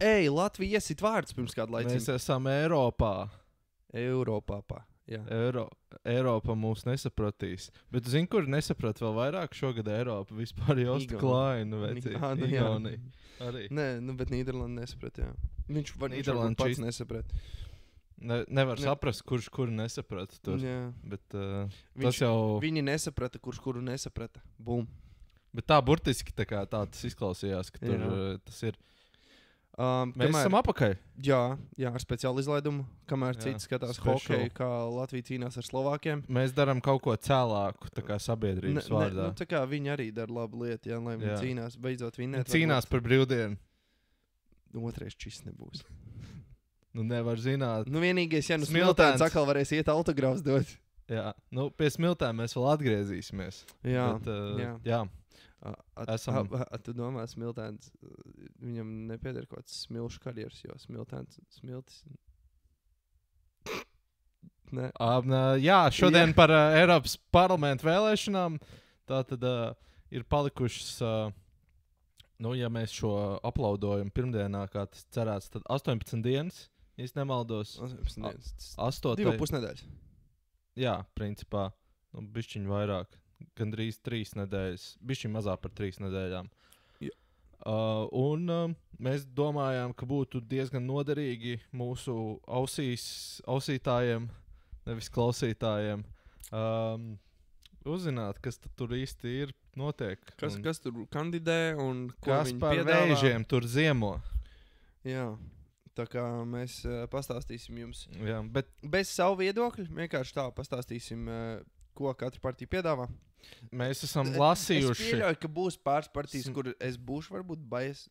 Latvija iesit vārds pirms kādu laiku. Mēs esam Eiropā. Eiropā, jā. Eiropa mūs nesapratīs. Bet tu zini, kur nesaprat vēl vairāk šogad Eiropa? Vispār Josta Klaina, veci. Igaunija. Arī. Nē, bet Nīderlanda nesaprat, jā. Viņš Nīderlanda pats nesaprat. Nevar saprast, kurš kuru nesaprat tur. Jā. Bet tas jau... Viņi nesaprata, kurš kuru nesaprata. Bum. Bet tā burtiski tā tas izklausījās, ka tur tas ir... Mēs esam apakaļ. Jā, ar speciālu izlaidumu, kamēr citi skatās hokeju, kā Latvija cīnās ar Slovākiem. Mēs darām kaut ko cēlāku, tā kā sabiedrības vārdā. Tā kā viņi arī dara labu lietu, lai viņi cīnās, beidzot vinnēt. Cīnās par brīvdienu. Otrais šis nebūs. Nevar zināt. Vienīgais, ja Smiltēns atkal varēs iet autografs dot. Jā, pie Smiltēm mēs vēl atgriezīsimies. Jā, bet, jā. Tu domā, Smiltēns, viņam nepieder kaut kāds smilšu karjeras, jo Smiltis... Ne. Jā, šodien par Eiropas parlamentu vēlēšanām. Tātad ir palikušas, ja mēs šo aplaudojam pirmdienā, kā tas cerēts, tad 18 dienas, ja es nemaldos. 18 dienas. 2,5 nedēļas. Jā, principā, bišķiņ vairāk. Gandrīz 3 nedēļas, bišķiņ mazāk par 3 nedēļām. Mēs domājām, ka būtu diezgan noderīgi mūsu ausītājiem, nevis klausītājiem, uzzināt, kas tur īsti ir notiek. Kas tur kandidē un ko kas viņi par piedāvā. vēžiem tur ziemo. Jā, tā kā mēs pastāstīsim jums. Jā, bet bez savu viedokļu, vienkārši tā pastāstīsim, ko katra partija piedāvā. Mēs esam lasījuši. Es pieļauju, ka būs pāris partijas, kur es būšu varbūt baies.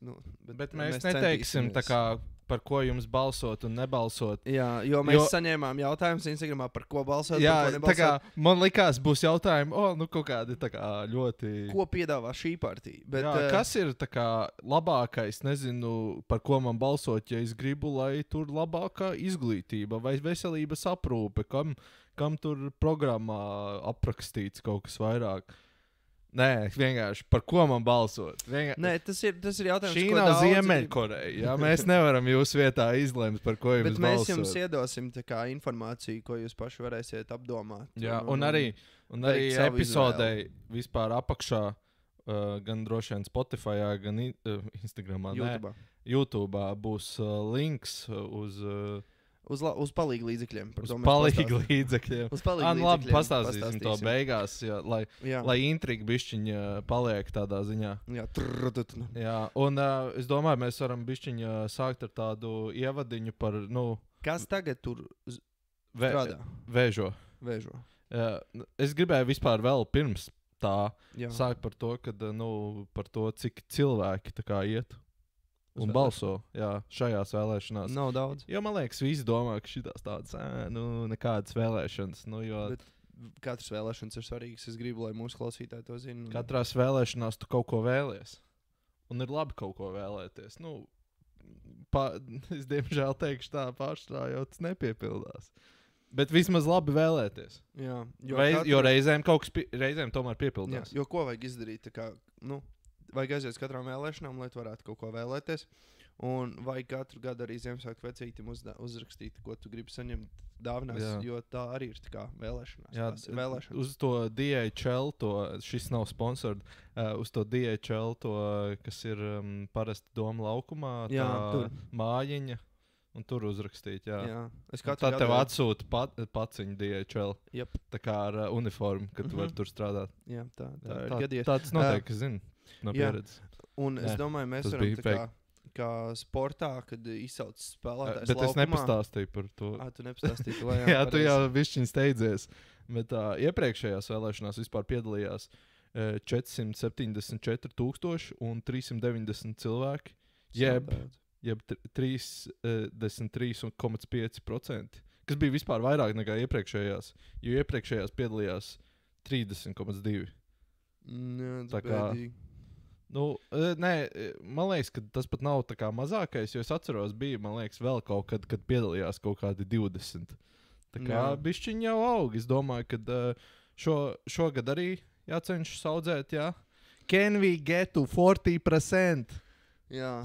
Bet mēs neteiksim tā kā par ko jums balsot un nebalsot. Jā, jo mēs saņēmām jautājumus Instagramā, par ko balsot, jā, par ko nebalsot. Tā kā man likās būs jautājumi, kaut kādi tā kā ļoti... Ko piedāvā šī partija? Bet, jā, kas ir tā kā labākais, nezinu, par ko man balsot, ja es gribu, lai tur labākā izglītība vai veselības aprūpe, kam tur programmā aprakstīts kaut kas vairāk. Nē, vienkārši par ko man balsot. Nē, tas ir jautājums, šī nav Ziemeļkoreja. Jā, mēs nevaram jūsu vietā izlemt, par ko jums balsot. Bet mēs jums iedosim tā kā informāciju, ko jūs paši varēsiet apdomāt. Jā, un arī epizodei vispār apakšā, gan droši vien Spotifyā, gan Instagramā, YouTube'ā būs links uz palīgu līdzekļiem. Uz palīgu līdzekļiem. Labi, pastāstīsim to beigās, lai intriga bišķiņa paliek tādā ziņā. Jā, un es domāju, mēs varam bišķiņa sākt ar tādu ievadiņu par, kas tagad tur strādā? Vēžo. Es gribēju vispār vēl pirms tā sākt par to, par to, cik cilvēki tā kā iet. Un balso, šajās vēlēšanās. Nav daudz. Jo man liekas, visi domā, ka šitās tādas, nekādas vēlēšanas. Bet katras vēlēšanas ir svarīgas. Es gribu, lai mūsu klausītāji to zina. Katrās vēlēšanās tu kaut ko vēlies. Un ir labi kaut ko vēlēties. Es diemžēl teikšu tā pašā, jo tas nepiepildās. Bet vismaz labi vēlēties. Jā. Jo reizēm kaut kas reizēm tomēr piepildās. Jā, jo ko vajag izdarīt? Tā kā, vajag aiziet katrām vēlēšanām, lai tu varētu kaut ko vēlēties. Un vajag katru gadu arī Ziemassvētku vecītim uzrakstīt, ko tu gribi saņemt dāvinās, jo tā arī ir tā kā vēlēšanās. Jā, vēlēšanas. Uz to DHL, šis nav sponsored, uz to DHL, kas ir parasti Doma laukumā, tā mājiņa, un tur uzrakstīt, Tā tev atsūta paciņu DHL, tā kā ar uniformu, kad tu vari tur strādāt. Jā, tā ir gadījies. Tāds noteikti, zinu. No pieredzes. Un es domāju, mēs varam tā kā sportā, kad izsauc spēlētājs bet laukumā. Bet es nepastāstīju par to. Tu nepastāstīji. Jā, tu jau višķiņ steidzies. Bet iepriekšējās vēlēšanās vispār piedalījās 474,390 cilvēki. Jeb 33,5%. Kas bija vispār vairāk nekā iepriekšējās. Jo iepriekšējās piedalījās 30,2%. Tā kā... nē, man liekas, ka tas pat nav tā kā mazākais, jo es atceros, bija, man liekas, vēl kaut kad, kad piedalījās kaut kādi 20. Tā kā bišķiņ jau aug. Es domāju, ka šogad arī jācenšas audzēt, Can we get to 40%?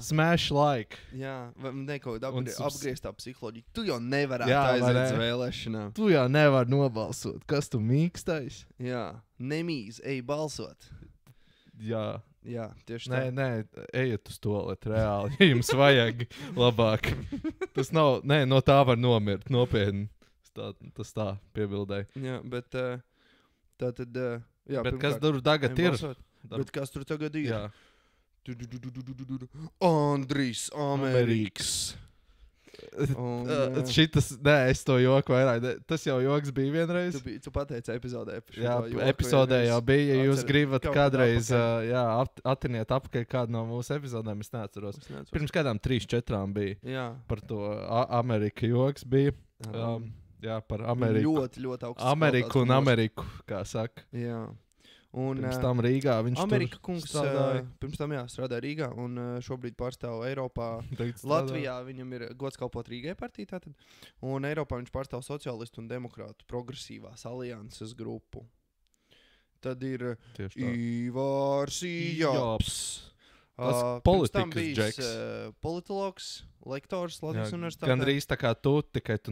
Smash like. Jā, vai kaut kāda apgrieztā psiholoģija. Tu jau nevarētu aiziet uz vēlēšanām. Tu jau nevari nobalsot. Kas tu mīkstais? Jā, nemīz, ej balsot. Jā, tieši tā. Nē, ejiet uz toaleti reāli, ja jums vajag labāk. Tas nav, no tā var nomirt, nopietni. Tas tā piebildēja. Jā, bet tā tad, bet kas tur tagad ir? Bet kas tur tagad ir? Jā. Andrijs Amerikas. Šitas, es to joku vairāk. Tas jau joks bija vienreiz. Tu pateici epizodē. Jā, epizodē jau bija. Ja jūs gribat kādreiz atiniet apakaļ kādu no mūsu epizodēm, es neatceros. Pirms kādām 3-4 bija. Jā. Par to Amerika joks bija. Jā, par Ameriku. Ļoti augsts. Ameriku un Ameriku, kā saka. Jā. Un, pirms tam Rīgā viņš Amerika kungs pirms tam strādāja Rīgā un šobrīd pārstāv Eiropā. Latvijā viņam ir gods kalpot Rīgai partija tātad. Un Eiropā viņš pārstāv sociālistu un demokrātu progresīvās alianses grupu. Tad ir Ivars Jāps. Tas politikas džeks. Politologs, lektors Latvijas universitātē. Gandrīz tā kā tu, tikai tu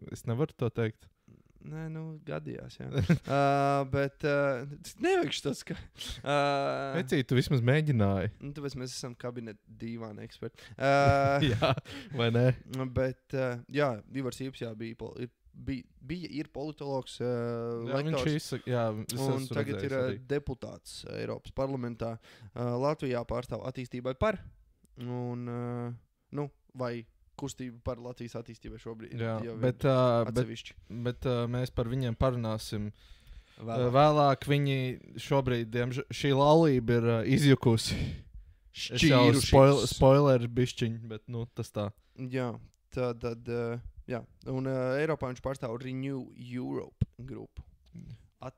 es nevaru to teikt. Nē, gadījās, jā. Bet nevajag tas, ka... Vecīt, tu vismaz mēģināji. Tāpēc mēs esam kabineta dīvāni eksperti. Jā, vai ne? Bet, Ivars Jāps ir politologs, lektors. Un tagad ir deputāts Eiropas parlamentā. Latvijā pārstāv attīstībai par. Un, vai... kustība par Latvijas attīstībai šobrīd. Jā, bet mēs par viņiem parunāsim vēlāk. Viņi šobrīd, šī laulība ir izjukusi. Es jau spoileri bišķiņ, bet tas tā. Jā, tad, un Eiropā viņš pārstāv Renew Europe grupu.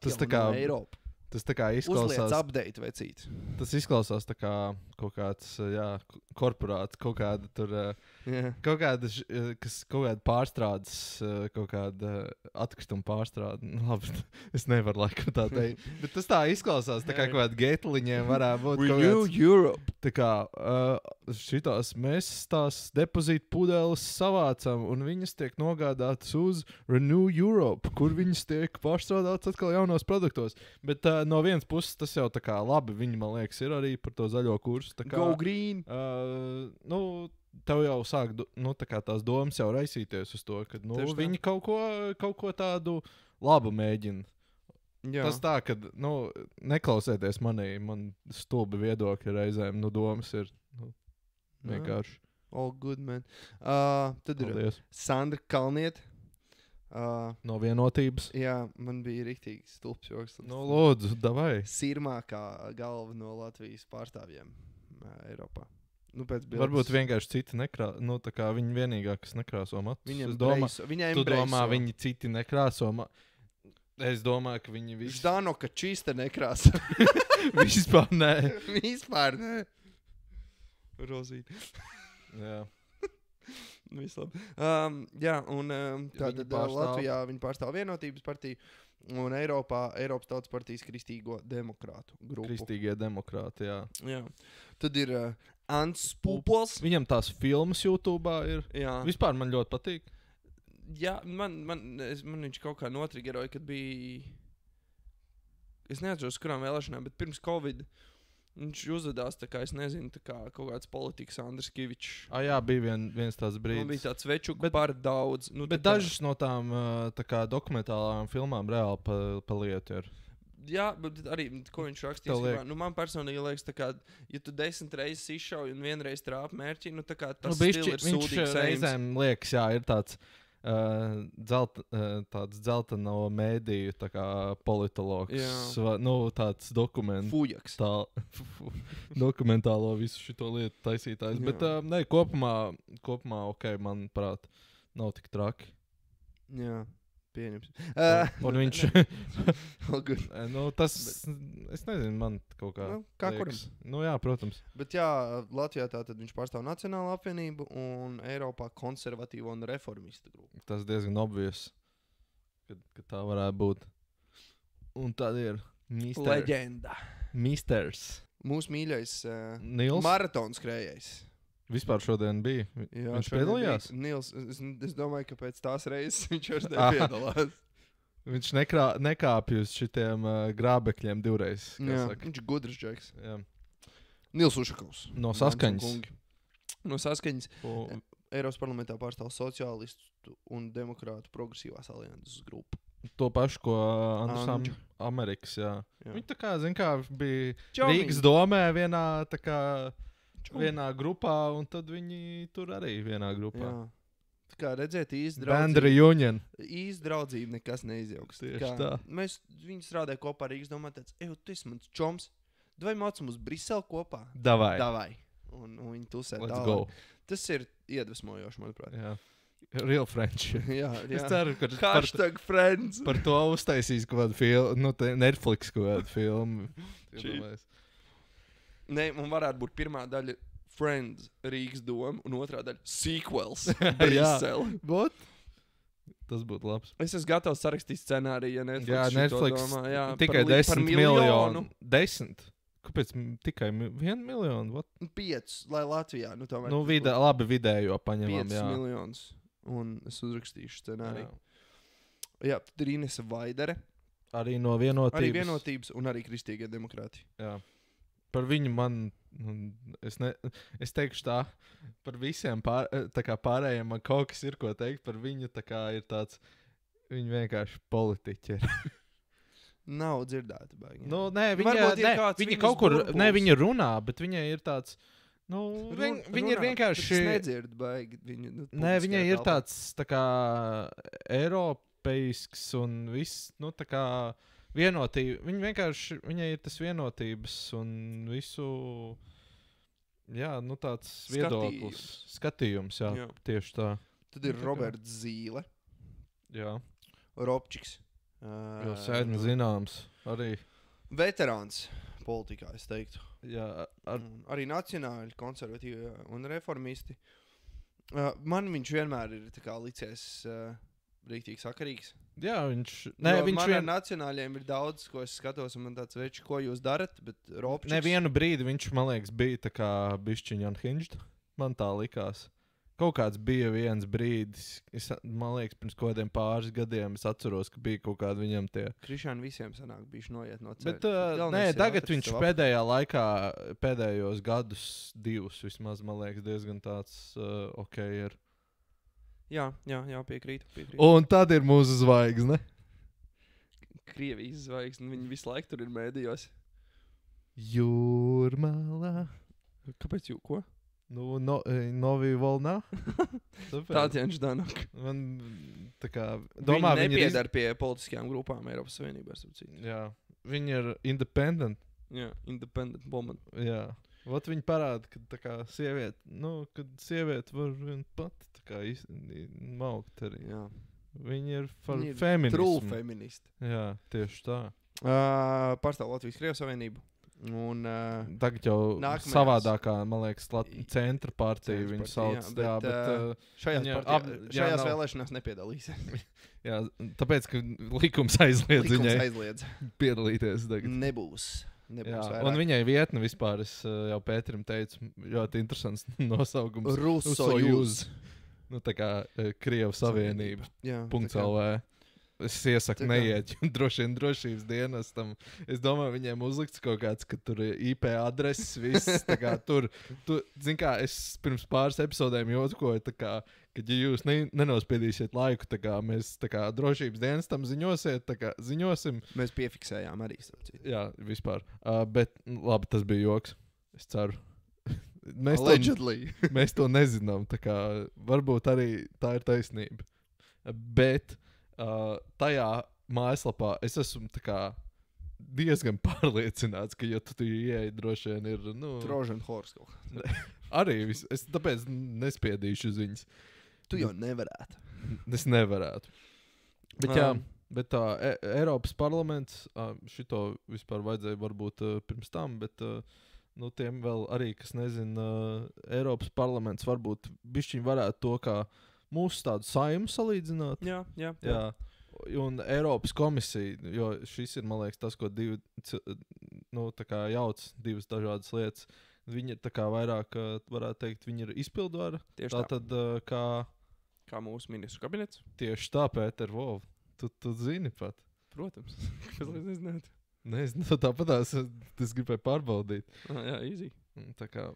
Tas tā kā Eiropa. Tas tā kā izklausās. Uzliec update, vecīt. Tas izklausās tā kā kaut kāds, korporāts, kaut kāda tur, kaut kāda pārstrādes, kaut kāda atkrituma pārstrāde. Labi, es nevaru laikam tā teikt. Bet tas tā izklausās, tā kā kaut kāda getliņiem varētu būt. Renew Europe. Tā kā šitās mēs tās depozītu pudeles savācam un viņas tiek nogādātas uz Renew Europe, kur viņas tiek pārstrādātas atkal jaunos produktos. Bet no vienas puses tas jau tā kā labi, viņi, man liekas, ir arī par to zaļo kursu. Tā kā, Go green! Tev jau sāk, tā kā tās domas jau raisīties uz to, ka, viņi kaut ko tādu labu mēģina. Jā. Tas tā, ka, neklausieties man stulbi viedokļi reizēm, domas ir, vienkārši. All good, man. Tad Paldies. Ir Sandra Kalniete. No vienotības. Jā, man bija riktīgi stulbs joks. Lūdzu, davai. Sirmākā galva no Latvijas pārstāvjiem Eiropā. Varbūt vienkārši citi nekrāso. Tā kā viņa vienīgā, kas nekrāso matus. Tu domā, viņi citi nekrāso matus. Es domāju, ka viņi visi... Ždanoka čista nekrāso. Vispār nē. Vispār nē. Rozīt. Jā. Vislabi. Tātad Latvijā viņi pārstāv vienotības partiju un Eiropas tautas partijas kristīgo demokrātu grupu. Kristīgie demokrāti, jā. Jā. Tad ir Ants Pūpols. Viņam tās filmas YouTube'ā ir. Jā. Vispār man ļoti patīk. Jā, man viņš kaut kā notrigeroja, kad bija... Es neatceros, kurām vēlēšanām, bet pirms Covid... Viņš uzvedās tā kā, es nezinu, tā kā kaut kāds politikas Andris Kivičs. Jā, bija viens tāds brīdis. Man bija tāds večuku par daudz. Bet dažas no tām tā kā dokumentālām filmām reāli pa lietu ir. Jā, bet arī, ko viņš rakstīs. Man personīgi liekas, tā kā, ja tu 10 reizes izšauji un vienreiz trāp mērķi, tā kā tas stil ir sūdīgs. Viņš reizēm liekas, jā, ir tāds... tāds dzelteno mēdīju tā kā politologs, tāds Fujaks. Dokumentālo visu šito lietu taisītājs, bet kopumā manuprāt, nav tik traki. Jā, pieņems. Un viņš tas, es nezinu, man kaut kā kā kuram. Jā, protams. Bet jā, Latvijā tātad viņš pārstāv Nacionālo apvienību un Eiropā konservatīvo un reformistu grupu. Tas diezgan obvious, ka tā varētu būt. Un tad ir Leģenda. Misters. Mūsu mīļais Nils maratons skrējējs. Vispār šodien bija. Jā, viņš piedalījās? Nils, es domāju, ka pēc tās reizes viņš vairs nepiedalās. Viņš nekāpj uz šitiem grābekļiem divreiz. Jā, viņš ir gudrs džeks. Jā. Nils Ušakovs. No Saskaņas. No Saskaņas. Eiropas parlamentā pārstāv sociālistu un demokrātu progresīvās alianses grupu. To pašu, ko Andrus Amerikas, jā. Viņi tā kā, zin kā, bija Rīgas domē vienā grupā, un tad viņi tur arī vienā grupā. Jā. Tā kā redzēt Band reunion. Draudzība nekas neizjauks. Tieši tā. Viņi strādāja kopā Rīgas domā, tāds, tu esi mans čoms, vai mācam uz Briseli kopā? Davai. Un viņi tusē Let's tālāk. Tas ir iedvesmojoši, manuprāt. Jā. Real friendship. Jā. Es ceru, ka Hashtag friends. Par to uztaisīs kaut kādu filmu, Netflix kaut kādu filmu. Nē, man varētu būt pirmā daļa Friends Rīgas doma un otrā daļa Sequels Brisele. Tas būtu labs. Es esmu gatavs sarakstīt scenāriju, ja Netflix. Jā, Netflix jā, tikai 10 miljonu. 10? Kāpēc tikai 1 miljonu? 5, lai Latvijā. Labi vidējo paņemam. 5 miljonus. Un es uzrakstīšu scenāriju. Jā, tad ir Inese Vaidere. Arī no Vienotības. Arī Vienotības un arī Kristīgie demokrāti. Jā. Par viņu es teikšu tā, par visiem pārējiem man kaut kas ir ko teikt, par viņu tā kā ir tāds, viņi vienkārši politiķi ir. Nav dzirdēta baigi. Viņa kaut kur, viņa runā, bet viņai ir tāds, viņa ir vienkārši... Es nedzirdu baigi viņu. Viņai ir tāds tā kā eiropeisks un viss, tā kā vienotība. Viņa vienkārši, viņai ir tas vienotības un visu, tāds viedoklis. Skatījums, jā, tieši tā. Tad ir Roberts Zīle. Jā. Robčiks. Jo sēdmi zināms arī. Veterāns politikā, es teiktu. Jā. Arī nacionāļi, konservatīvi un reformisti. Man viņš vienmēr ir tā kā licies rīktīgi sakarīgs. Jā, man ar nacionāļiem ir daudz, ko es skatos, un man tāds veči, ko jūs darat, bet Robčiks... Nevienu brīdi viņš, man liekas, bija tā kā bišķiņ unhinged. Man tā likās. Kaut kāds bija viens brīdis, man liekas, pirms kaut kādiem pāris gadiem es atceros, ka bija kaut kādi viņam tie... Krišāni visiem sanāk bišķi noiet no ceļa. Bet tagad viņš pēdējā laikā, pēdējos gadus 2 vismaz, man liekas, diezgan tāds ok ir. Jā, piekrītu. Un tad ir mūsu zvaigzne. Krievijas zvaigzne, viņi visu laiku tur ir mēdījos. Jūrmalā. Kāpēc ko? Novi Volnā. Tātien Ždanok. Man tā kā... Viņi nepiedar pie politiskajām grupām Eiropas Savienībā. Jā. Viņi ir independent. Jā, independent woman. Jā. Ot viņi parāda, ka tā kā sieviete, kad sieviete var vien pati tā kā maukt arī. Jā. Viņi ir feminismu. True feministi. Jā, tieši tā. Pārstāv Latvijas Krievijas Savienību. Un, tagad jau savādākā, man liekas, centra partija viņu sauc. Jā, bet šajās vēlēšanās nepiedalīsies. Jā, tāpēc, ka likums aizliedz viņai piedalīties tagad. Nebūs vairāk. Un viņai vietne vispār, es jau Pēterim teicu, ļoti interesants nosaukums. Rusojuz. Tā kā Krievijas Savienība. .lv. Es iesaku neiet, jo droši vien drošības dienestam. Es domāju, viņiem uzlikts kaut kāds, ka tur ir IP adreses, viss. Tur, zin kā, es pirms pāris epizodēm jotkoju, ka, ja jūs nenospiedīsiet laiku, mēs drošības dienestam ziņosim. Mēs piefiksējām arī. Jā, vispār. Bet, labi, tas bija joks. Es ceru. Mēs to nezinām. Varbūt arī tā ir taisnība. Bet... tajā mājaslapā es esmu diezgan pārliecināts, ka, ja tu ieeji, droši vien ir, Trojan horse kaut kā. Arī, es tāpēc nespiedīšu uz viņas. Tu jau nevarētu. Es nevarētu. Bet tā, Eiropas parlaments, šito vispār vajadzēja varbūt pirms tam, bet tiem vēl arī, kas nezina, Eiropas parlaments varbūt bišķiņ varētu to, kā mūsu tādu saimu salīdzināt. Jā. Un Eiropas komisija, jo šis ir, man liekas, tas, ko nu, tā kā jauc divas dažādas lietas. Viņi ir tā kā vairāk, varētu teikt, viņi ir izpildvara. Tieši tā. Tad, kā mūsu ministru kabinets. Tieši tā, Pēter, wow. Tu zini pat. Protams. Kāpēc lai nezinātu? Nezinu, tāpatās es gribēju pārbaudīt. Jā, easy. Tā kā,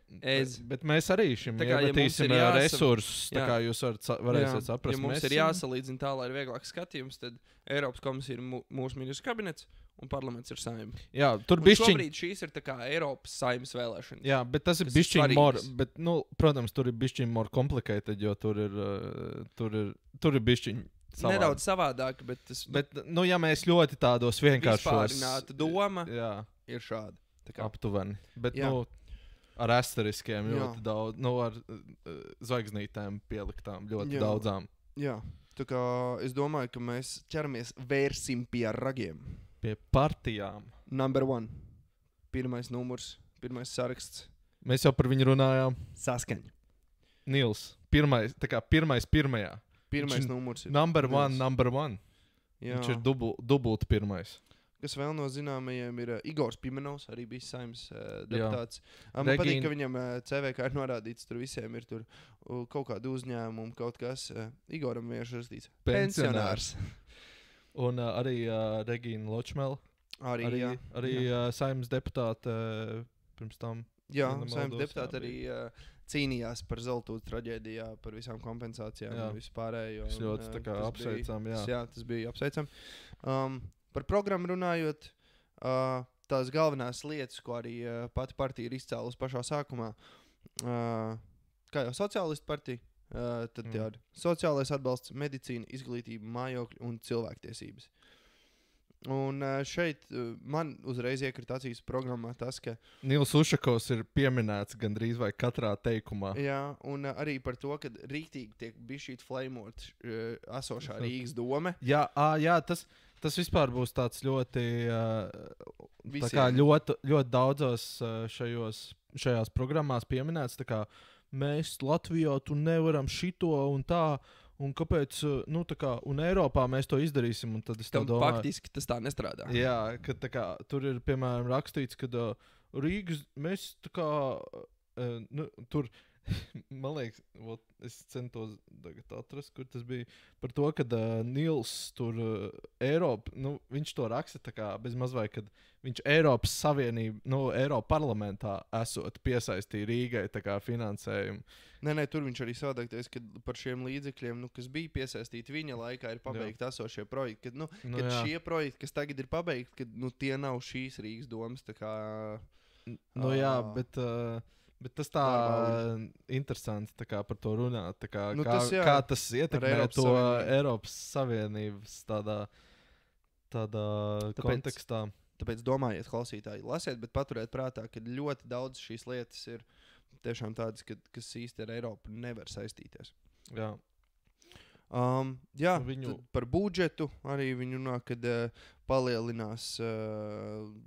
bet mēs arī šim iemetīsim resursus, tā kā jūs varēsiet saprast. Ja mums ir jāsalīdzina tā, lai ir vieglāk skatījums, tad Eiropas komisija ir mūsu ministru kabinets un parlaments ir Saeima. Jā, tur bišķiņ... Šobrīd šīs ir tā kā Eiropas Saeimas vēlēšanas. Jā, bet tas ir bišķiņ more, bet, nu, protams, tur ir bišķiņ more complicated, jo tur ir bišķiņ savādāk. Nedaudz savādāk, bet tas... Bet, nu, ja mēs ļoti tādos vienkāršos... Vispārināta doma ir šāda. Aptuveni. Bet, nu... Ar asteriskiem ļoti daudz, nu, ar zvaigznītēm pieliktām ļoti daudzām. Jā, tā kā es domāju, ka mēs vērsim pie ragiem. Pie partijām. Number 1. Pirmais numurs, pirmais saraksts. Mēs jau par viņu runājām. Saskaņa. Nils, pirmais pirmajā. Pirmais numurs ir. Number 1. Jā. Viņš ir dubult pirmais. Kas vēl no zināmajiem ir Igors Pimenovs, arī bija Saeimas deputāts. Man patīk, ka viņam CVK ir norādīts, tur visiem ir tur kaut kādu uzņēmumu, kaut kas. Igoram vienkārši rakstīts pensionārs. Un arī Regīna Ločmela. Arī Saeimas deputāte pirms tam. Jā, Saeimas deputāte arī cīnījās par Zeltūdas traģēdijā, par visām kompensācijām un vispārējo. Tas ļoti tā kā apsveicam, jā. Jā, tas bija apsveicam. Par programmu runājot, tās galvenās lietas, ko arī pati partija ir izcēlusi pašā sākumā, kā jau sociālistu partija, tad jā, sociālais atbalsts, medicīna, izglītība, mājokļi un cilvēktiesības. Un šeit man uzreiz iekrita acīs programmā tas, ka... Nils Ušakovs ir pieminēts gandrīz vai katrā teikumā. Jā, un arī par to, ka rīktīgi tiek bišķīt flamot esošā Rīgas dome. Jā, tas vispār būs tāds ļoti, tā kā ļoti daudzos šajās programmās pieminēts, tā kā mēs Latvijā tu nevaram šito un tā, un kāpēc, nu tā kā, un Eiropā mēs to izdarīsim, un tad es tev domāju. Faktiski tas tā nestrādā. Jā, ka tā kā tur ir, piemēram, rakstīts, ka Rīgas, mēs tā kā, nu, tur, man liekas, es centos tagad atrast, kur tas bija, par to, ka Nils tur Eiropa, nu, viņš to raksta tā kā bez mazvai, kad viņš Eiropas Savienība, nu, Eiropa parlamentā esot piesaistīja Rīgai tā kā finansējumu. Nē, tur viņš arī sādākties, ka par šiem līdzekļiem, nu, kas bija piesaistīti viņa laikā, ir pabeigti esošie projekti. Kad šie projekti, kas tagad ir pabeigti, kad, nu, tie nav šīs Rīgas domas, tā kā... Nu jā, bet tas tā interesanti tā kā par to runāt, tā kā, nu, kā tas ietekmē to Eiropas Savienības tādā kontekstā. Tāpēc domājiet, klausītāji, lasiet, bet paturiet prātā, ka ļoti daudz šīs lietas ir tiešām tādas, kas īsti ar Eiropu nevar saistīties. Jā. Jā, par budžetu arī viņi runā, kad palielinās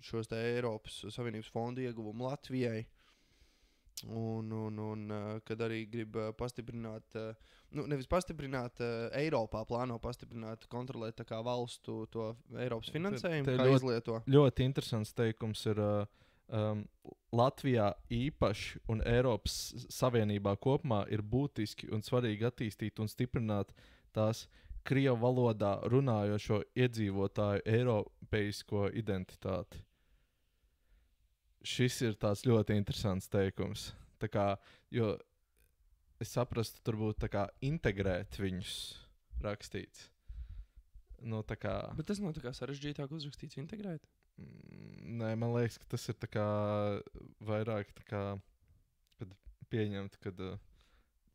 šos te Eiropas Savienības fondu ieguvumu Latvijai. Un kad arī grib pastiprināt, nu nevis pastiprināt, Eiropā plāno pastiprināt, kontrolēt tā kā valstu to Eiropas finansējumu, kā izlieto. Ļoti interesants teikums ir Latvijā īpaši un Eiropas Savienībā kopumā ir būtiski un svarīgi attīstīt un stiprināt tās krievu valodā runājošo iedzīvotāju eiropeisko identitāti. Šis ir tāds ļoti interesants teikums. Tā kā, jo es saprastu, tur būtu tā kā integrēt viņus rakstīts. Nu, tā kā... Bet tas nav tā kā sarežģītāk uzrakstīts integrēt? Nē, man liekas, ka tas ir tā kā vairāk tā kā, kad pieņemt, kad...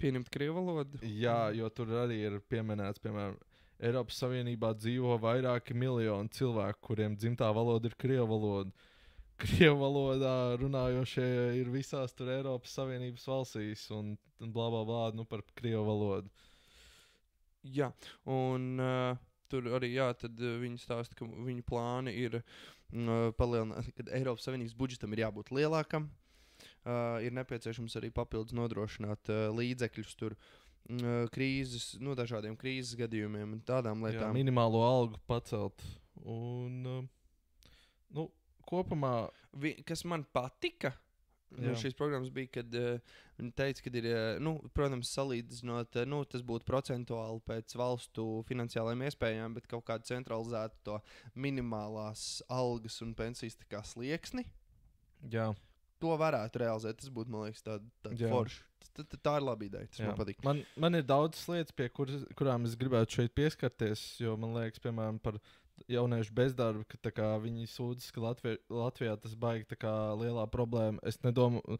Pieņemt krievu valodu? Jā, jo tur arī ir pieminēts, piemēram, Eiropas Savienībā dzīvo vairāki miljoni cilvēku, kuriem dzimtā valoda ir krievu valoda. Krievu valodā runājošie ir visās tur Eiropas Savienības valstīs un blā, blā, blā, nu par krievu valodu. Jā, un tur arī, jā, tad viņi stāsta, ka viņu plāni ir palielināt, kad Eiropas Savienības budžetam ir jābūt lielākam. Ir nepieciešams arī papildus nodrošināt līdzekļus tur krīzes, nu dažādiem krīzes gadījumiem un tādām lietām. Jā, minimālo algu pacelt un, nu, kopumā. Kas man patika? Šīs programmas bija, kad viņi teica, ka ir, protams, salīdzinot, tas būtu procentuāli pēc valstu finansiālajām iespējām, bet kaut kādu centralizētu to minimālās algas un pensijas slieksni. Jā. To varētu realizēt. Tas būtu, man liekas, tāda forša. Tā ir laba ideja. Tas man patīk. Man ir daudz lietas, pie kurām es gribētu šeit pieskarties, jo man liekas, piemēram, par jauniešu bezdarbu, ka viņi sūdzas, ka Latvijā tas baigi lielā problēma. Es nedomāju,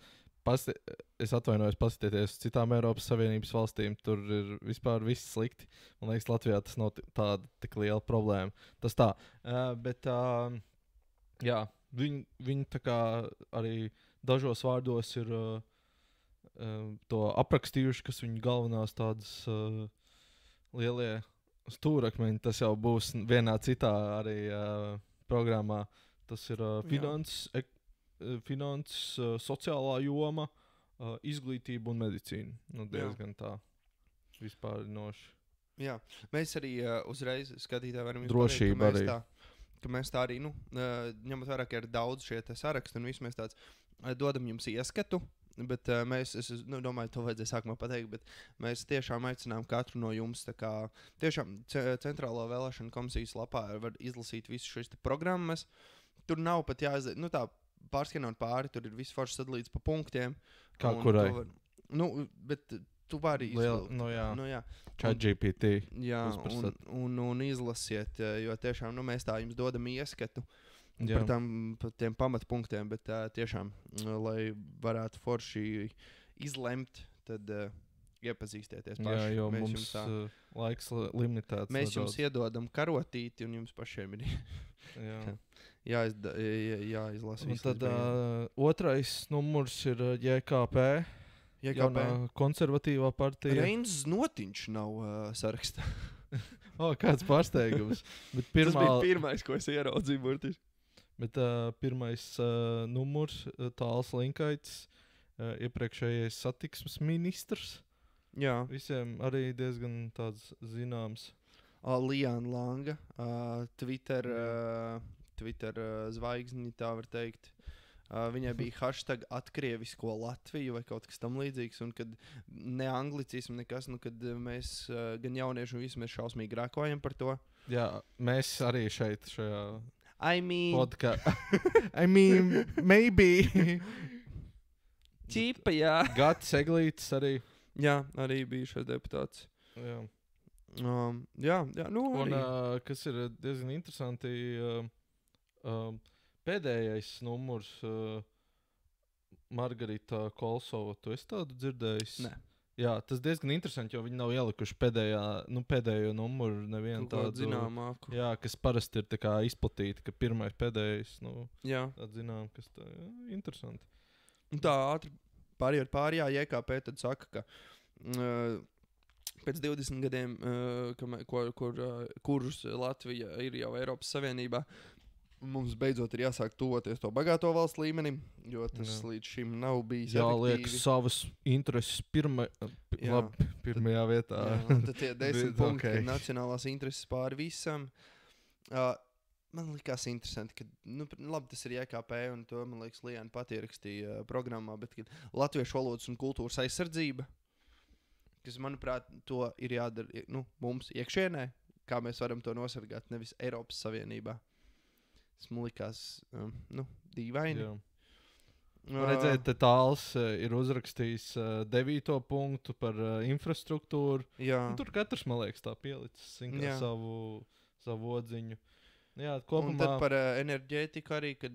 es atvainojos, paskatieties uz citām Eiropas Savienības valstīm. Tur ir vispār viss slikti. Man liekas, Latvijā tas nav tāda tik liela problēma. Tas tā. Bet jā, viņi arī dažos vārdos ir to aprakstījuši, kas viņu galvenās tādas lielie stūrakmeņi. Tas jau būs vienā citā arī programmā. Tas ir finanses, sociālā joma, izglītība un medicīna. Diezgan tā vispārinoši. Jā, mēs arī uzreiz skatītāji varam drošība arī. Ka mēs tā arī, ņemot vērā, ka ir daudz šie saraksti un viss mēs tāds dodam jums ieskatu. Bet es domāju, to vajadzēja sākumā pateikt, bet mēs tiešām aicinām katru no jums. Tiešām Centrālo vēlēšanu komisijas lapā var izlasīt visu šīs programmas. Tur nav pat jāiziet, tā pārskanot pāri, tur ir viss forši sadalīts pa punktiem. Kā kurai? Bet tu vari izlasīt. ChatGPT. Jā, un izlasiet, jo tiešām mēs tā jums dodam ieskatu. Par tiem pamatpunktiem, bet tiešām, lai varētu forši izlemt, tad iepazīstieties paši. Jā, jo mums laiks limitēts. Mēs jums iedodam karotīti, un jums pašiem ir jāizlasa. Un tad otrais numurs ir JKP. Jaunā konservatīvā partija. Reinis Znotiņš nav sarakstā. Kāds pārsteigums. Tas bija pirmais, ko es ieraudzīju burtiski. Bet pirmais numurs, Tāls Linkaits, iepriekšējais satiksmes ministrs. Jā. Visiem arī diezgan tāds zināms. Liana Langa, Twitter zvaigzni, tā var teikt. Viņai bija hashtag atkrievisko Latviju vai kaut kas tam līdzīgs. Un kad ne anglicismu nekas, kad mēs gan jaunieši un visi mēs šausmīgi rēkojam par to. Jā, mēs arī šeit šajā... maybe. Čipa, jā. Gatis Eglītis arī. Jā, arī bija šis deputāts. Jā. Un, kas ir diezgan interesanti, pēdējais numurs, Margarita Kolsova, tu esi tādu dzirdējis? Nē. Jā, tas diezgan interesanti, jo viņi nav ielikuši pēdējo numuru nevienu tādu zināmāku. Jā, kas parasti ir tā kā izplatīti, ka pirmais, pēdējais, tād zinām, kas tā, interesanti. Un tā ātri pārējā JKP tad saka, ka pēc 20 gadiem, kurus Latvija ir jau Eiropas Savienībā, mums beidzot ir jāsāk tuvoties to bagāto valsts līmenim, jo tas līdz šim nav bijis jāliek savas intereses pirmajā vietā. Tad tie 10 punkti, kad nacionālās intereses pāri visam. Man likās interesanti, ka labi, tas ir JKP, un to, man liekas, Liana pat ierakstīja programmā, bet latviešu valodas un kultūras aizsardzība, kas, manuprāt, to ir jādara mums iekšienē, kā mēs varam to nosargāt, nevis Eiropas Savienībā. Tas man likās dīvaini. Redzēt, Tāls ir uzrakstījis 9. punktu par infrastruktūru. Tur katrs, man liekas, tā pielicis savu odziņu. Jā, kopumā... Un tad par enerģētiku arī, kad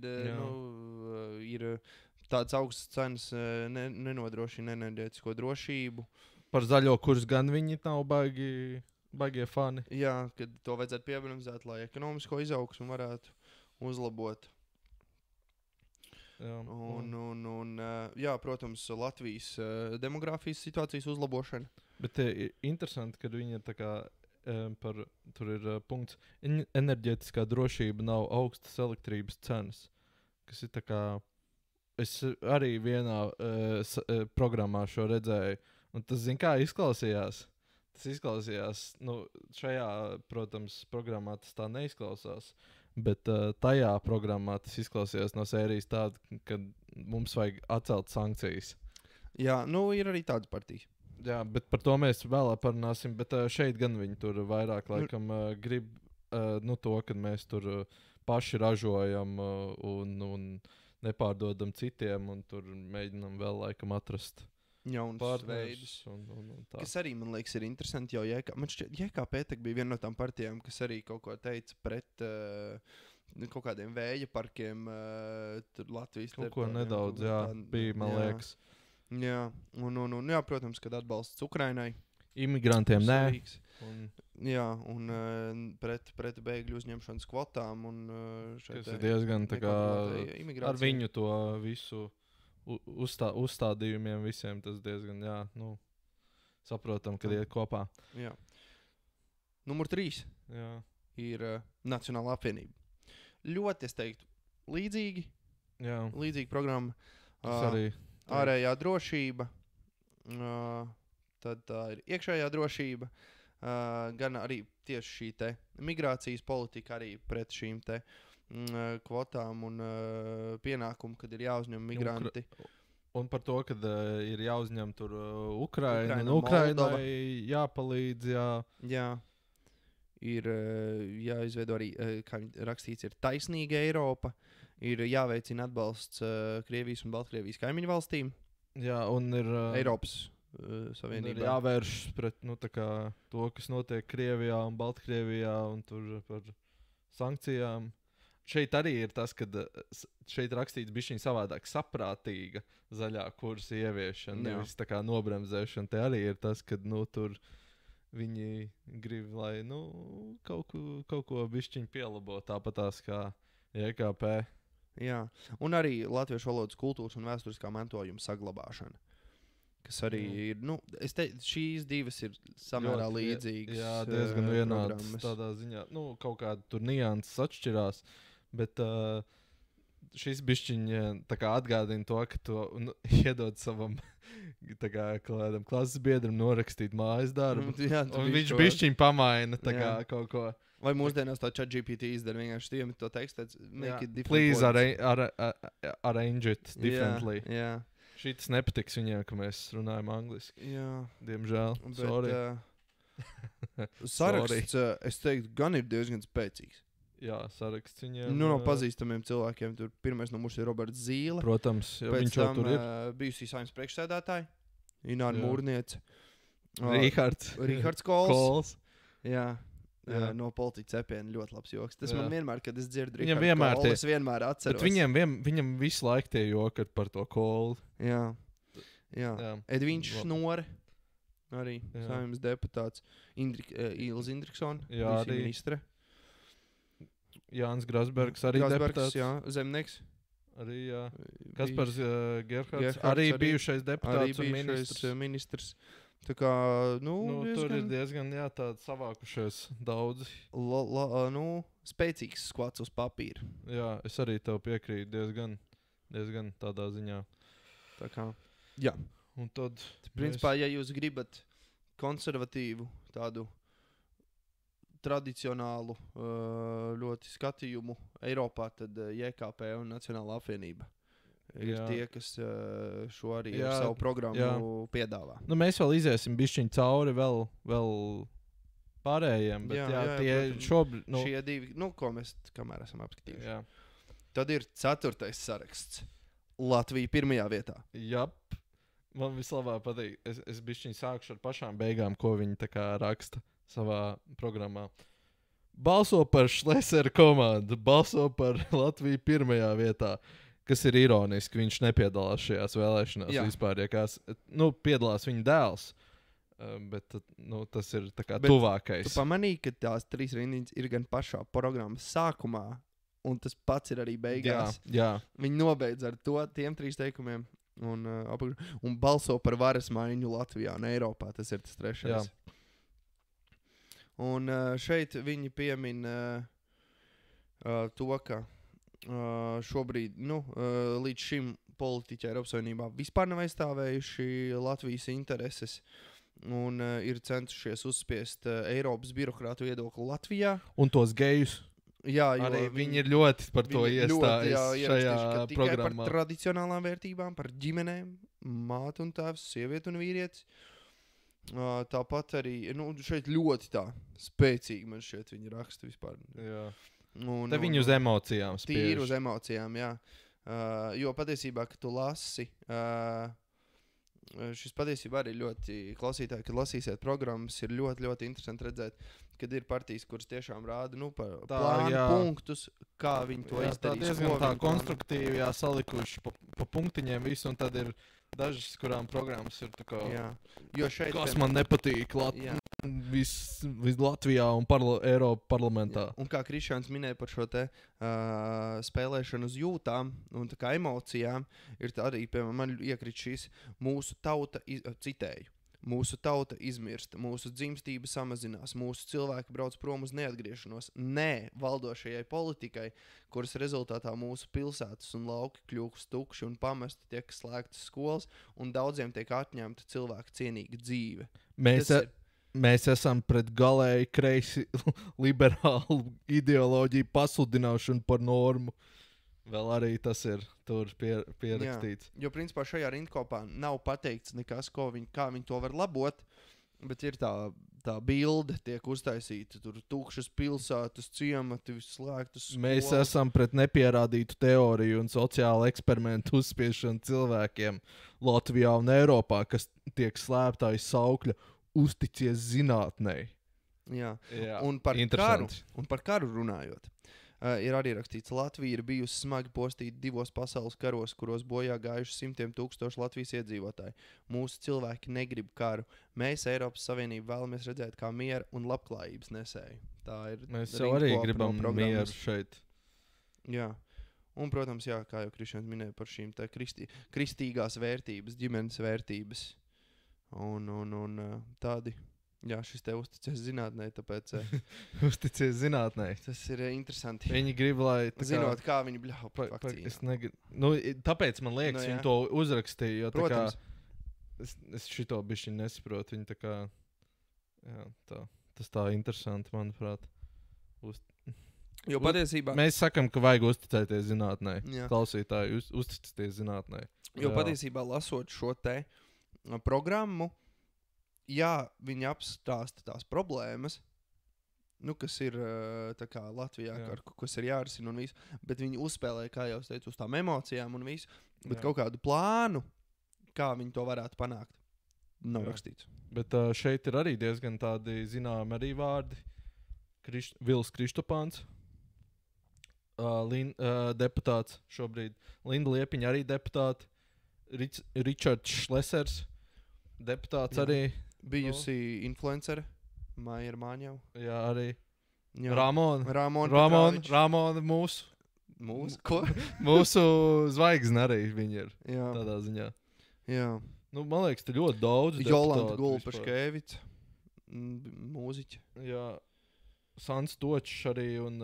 ir tādas augstas cenas nenodrošina enerģētisko drošību. Par zaļo kurs gan viņi nav baigie fani. Jā, kad to vajadzētu piebremzēt, lai ekonomisko izaugsmu varētu uzlabot. Jā, protams, Latvijas demogrāfijas situācijas uzlabošana. Bet interesanti, kad viņi ir tā kā tur ir punkts, enerģētiskā drošība nav augstas elektrības cenas, kas ir tā kā, es arī vienā programmā šo redzēju, un tas, kā izklausījās. Tas izklausījās, šajā, protams, programmā tas tā neizklausās. Bet tajā programmā tas izklausījās no sērijas tāda, ka mums vajag atcelt sankcijas. Jā, ir arī tādas partijas. Jā, bet par to mēs vēlāk parunāsim. Bet šeit gan viņi tur vairāk laikam grib to, ka mēs tur paši ražojam un nepārdodam citiem, un tur mēģinam vēl laikam atrast jaunas veidus. Kas arī, man liekas, ir interesanti, jo JKP bija viena no tām partijām, kas arī kaut ko teica pret kaut kādiem vēja parkiem Latvijas kaut ko nedaudz, bija, man liekas. Jā, un protams, kad atbalsts Ukrainai. Imigrantiem nē. Jā, un pret bēgļu uzņemšanas kvotām. Tas ir diezgan tā kā ar viņu to visu uzstādījumiem visiem. Tas diezgan, saprotam, kad iet kopā. Jā. Numur 3 ir Nacionālā apvienība. Ļoti, es teiktu, līdzīga programma. Tas arī. Ārējā drošība. Tad tā ir iekšējā drošība, gan arī tieši šī te migrācijas politika arī pret šīm te kvotām un pienākumu, kad ir jāuzņem migranti. Un par to, kad ir jāuzņem tur Ukrainai jāpalīdz, Jā. Ir jāizveido arī, kā rakstīts, ir taisnīga Eiropa, ir jāveicina atbalsts Krievijas un Baltkrievijas kaimiņu valstīm. Jā, un ir Eiropas Savienībā. Ir jāvērš pret to, kas notiek Krievijā un Baltkrievijā un tur par sankcijām. Šeit arī ir tas, ka šeit rakstīts bišķiņ savādāk saprātīga zaļā kursa ieviešana, nevis tā kā nobremzēšana. Te arī ir tas, ka tur viņi grib, lai kaut ko bišķiņ pielabo, tāpatās kā JKP. Jā, un arī latviešu valodas kultūras un vēsturiskā mantojuma saglabāšana. Kas arī ir, šīs divas ir samērā līdzīgas. Jā, diezgan vienādas tādā ziņā. Kaut kāda tur nianses atšķirās, bet šis bišķiņ tā kā atgādina to, ka tu iedod savam kādam klases biedram norakstīt mājas darbu. Un viņš bišķiņ pamaina kaut ko. Vai mūsdienās tā ChatGPT izdara vienkārši tiem to tekstu? Please arrange it differently. Jā. Šitas nepatiks viņiem, ka mēs runājam angliski. Jā. Diemžēl. Sorry. Saraksts, es teiktu, gan ir diezgan spēcīgs. Jā, saraksts viņiem. No pazīstamiem cilvēkiem. Tur pirmais numurs ir Roberts Zīle. Protams, viņš jau tur ir. Bijusī Saeimas priekšsēdētāji. Ināra Mūrniece. Rihards Kols. Jā. No politiķa cepiena ļoti labs joks. Tas man vienmēr, kad es dzirdu Rihardu Kolu, es vienmēr atceros. Bet viņam visu laiku tie joki par to Kolu. Jā. Edvīns Šnore, arī Saeimas deputāts. Ilza Indriksona, arī ministre. Jānis Grasbergs, arī deputāts. Jā, Zemnieks. Arī, jā. Kaspars Gerhards, arī bijušais deputāts un ministrs. Tā kā, tur ir diezgan, tādi savākušies daudzi. Spēcīgs skvats uz papīra. Jā, es arī tev piekrītu diezgan tādā ziņā. Tā kā, jā. Un tad, principā, ja jūs gribat konservatīvu, tādu tradicionālu ļoti skatījumu Eiropā, tad JKP un Nacionālā apvienība. Ir tie, kas šo arī ar savu programmu piedāvā. Mēs vēl iziesim bišķiņ cauri vēl pārējiem, bet tie šobrīd... Šie divi, ko mēs kamēr esam apskatījuši. Jā. Tad ir 4. saraksts. Latvija 1. vietā. Jap. Man vislabāk patīk. Es bišķiņ sākšu ar pašām beigām, ko viņi tā kā raksta savā programmā. Balso par Šlesera komandu. Balso par Latviju 1. vietā. Kas ir ironiski, viņš nepiedalās šajās vēlēšanās vispār. Piedalās viņa dēls, bet tas ir tā kā tuvākais. Tu pamanīji, ka tās 3 rindiņas ir gan pašā programmas sākumā, un tas pats ir arī beigās. Jā. Viņi nobeidz ar tiem 3 teikumiem un balso par varas maiņu Latvijā un Eiropā. Tas ir tas 3. Jā. Un šeit viņi piemin to, ka šobrīd, līdz šim politiķi Eiropas Savienībā vispār nav aizstāvējuši Latvijas intereses un ir centušies uzspiest Eiropas birokrātu viedokli Latvijā. Un tos gejus. Jā, arī viņi ir ļoti par to iestājušies šajā programmā. Par tradicionālām vērtībām, par ģimenēm, māte un tēvs, sieviete un vīrietis. Tāpat arī šeit ļoti tā spēcīgi man šķiet viņi raksta vispār. Jā. Te viņi uz emocijām spiež. Tīri uz emocijām, jā. Jo patiesībā, kad tu lasi, šis patiesībā arī ļoti klausītāji, kad lasīsiet programmas, ir ļoti, ļoti interesanti redzēt, kad ir partijas, kuras tiešām rāda plānu punktus, kā viņi to izdarīs. Tā diezgan tā konstruktīvi salikuši pa punktiņiem visu, un tad ir dažas, kurām programmas ir tā kā, kas man nepatīk viss Latvijā un Eiropa parlamentā. Jā. Un kā Krišjāns minēja par šo te spēlēšanu uz jūtām un tā kā emocijām, ir arī, piemēram, man iekrit šīs mūsu tauta, citēju, mūsu tauta izmirst, mūsu dzimstība samazinās, mūsu cilvēki brauc prom uz neatgriešanos. Nē, valdošajai politikai, kuras rezultātā mūsu pilsētas un lauki kļūst tukši un pamesti, tiek slēgtas skolas un daudziem tiek atņemta cilvēku cienīga dzīve. Mēs esam pret galēji kreisi liberālu ideoloģiju pasludināšanu par normu. Vēl arī tas ir tur pierakstīts. Jā, jo principā šajā rindkopā nav pateikts nekas, kā viņi to var labot, bet ir tā bilde tiek uztaisīta, tur tukšas pilsētas, ciemati, slēgtas skolas. Mēs esam pret nepierādītu teoriju un sociālu eksperimentu uzspiešanu cilvēkiem Latvijā un Eiropā, kas tiek slēpta aiz saukļa uzticies zinātnei. Jā. Un par karu runājot. Ir arī rakstīts, Latvija ir bijusi smagi postīta 2 pasaules karos, kuros bojā gājuši simtiem tūkstoši Latvijas iedzīvotāji. Mūsu cilvēki negrib karu. Mēs Eiropas Savienību vēlamies redzēt kā miera un labklājības nesēju. Mēs jau arī gribam mieru šeit. Jā. Un, protams, kā jau Krišjāns minēja par šīm kristīgās vērtības, ģimenes vērtības un tādi. Jā, šis te uzticies zinātnē, tāpēc... Uzticies zinātnē. Tas ir interesanti. Viņi grib, lai... Zinot, kā viņi bļauj par vakcīnām. Tāpēc man liekas, viņi to uzrakstīja, jo protams. Es šito bišķi nesaprotu. Viņi tā kā... Jā, tas tā interesanti, manuprāt. Jo patiesībā... Mēs sakam, ka vajag uzticēties zinātnē. Klausītāji, uzticēties zinātnē. Jo patiesībā lasot šo te programmu, viņi apstāsta tās problēmas, kas ir Latvijā, kas ir jārisina un visu, bet viņi uzspēlē, kā jau es teicu, uz tām emocijām un visu, bet kaut kādu plānu, kā viņi to varētu panākt, nav rakstīts. Bet šeit ir arī diezgan tādi zināmi arī vārdi. Vils Kristopāns, deputāts šobrīd, Linda Liepiņa arī deputāti, Ričards Šlesers, deputāts arī. Bijusi influencere, Maija Māņeva. Jā, arī. Jā. Ramona mūsu. Mūsu? Ko? Mūsu zvaigzne arī viņa ir. Jā. Tādā ziņā. Jā. Man liekas, te ļoti daudz. Jolanta Gulpaškēvica, mūziķa. Jā. Sans Točs arī un...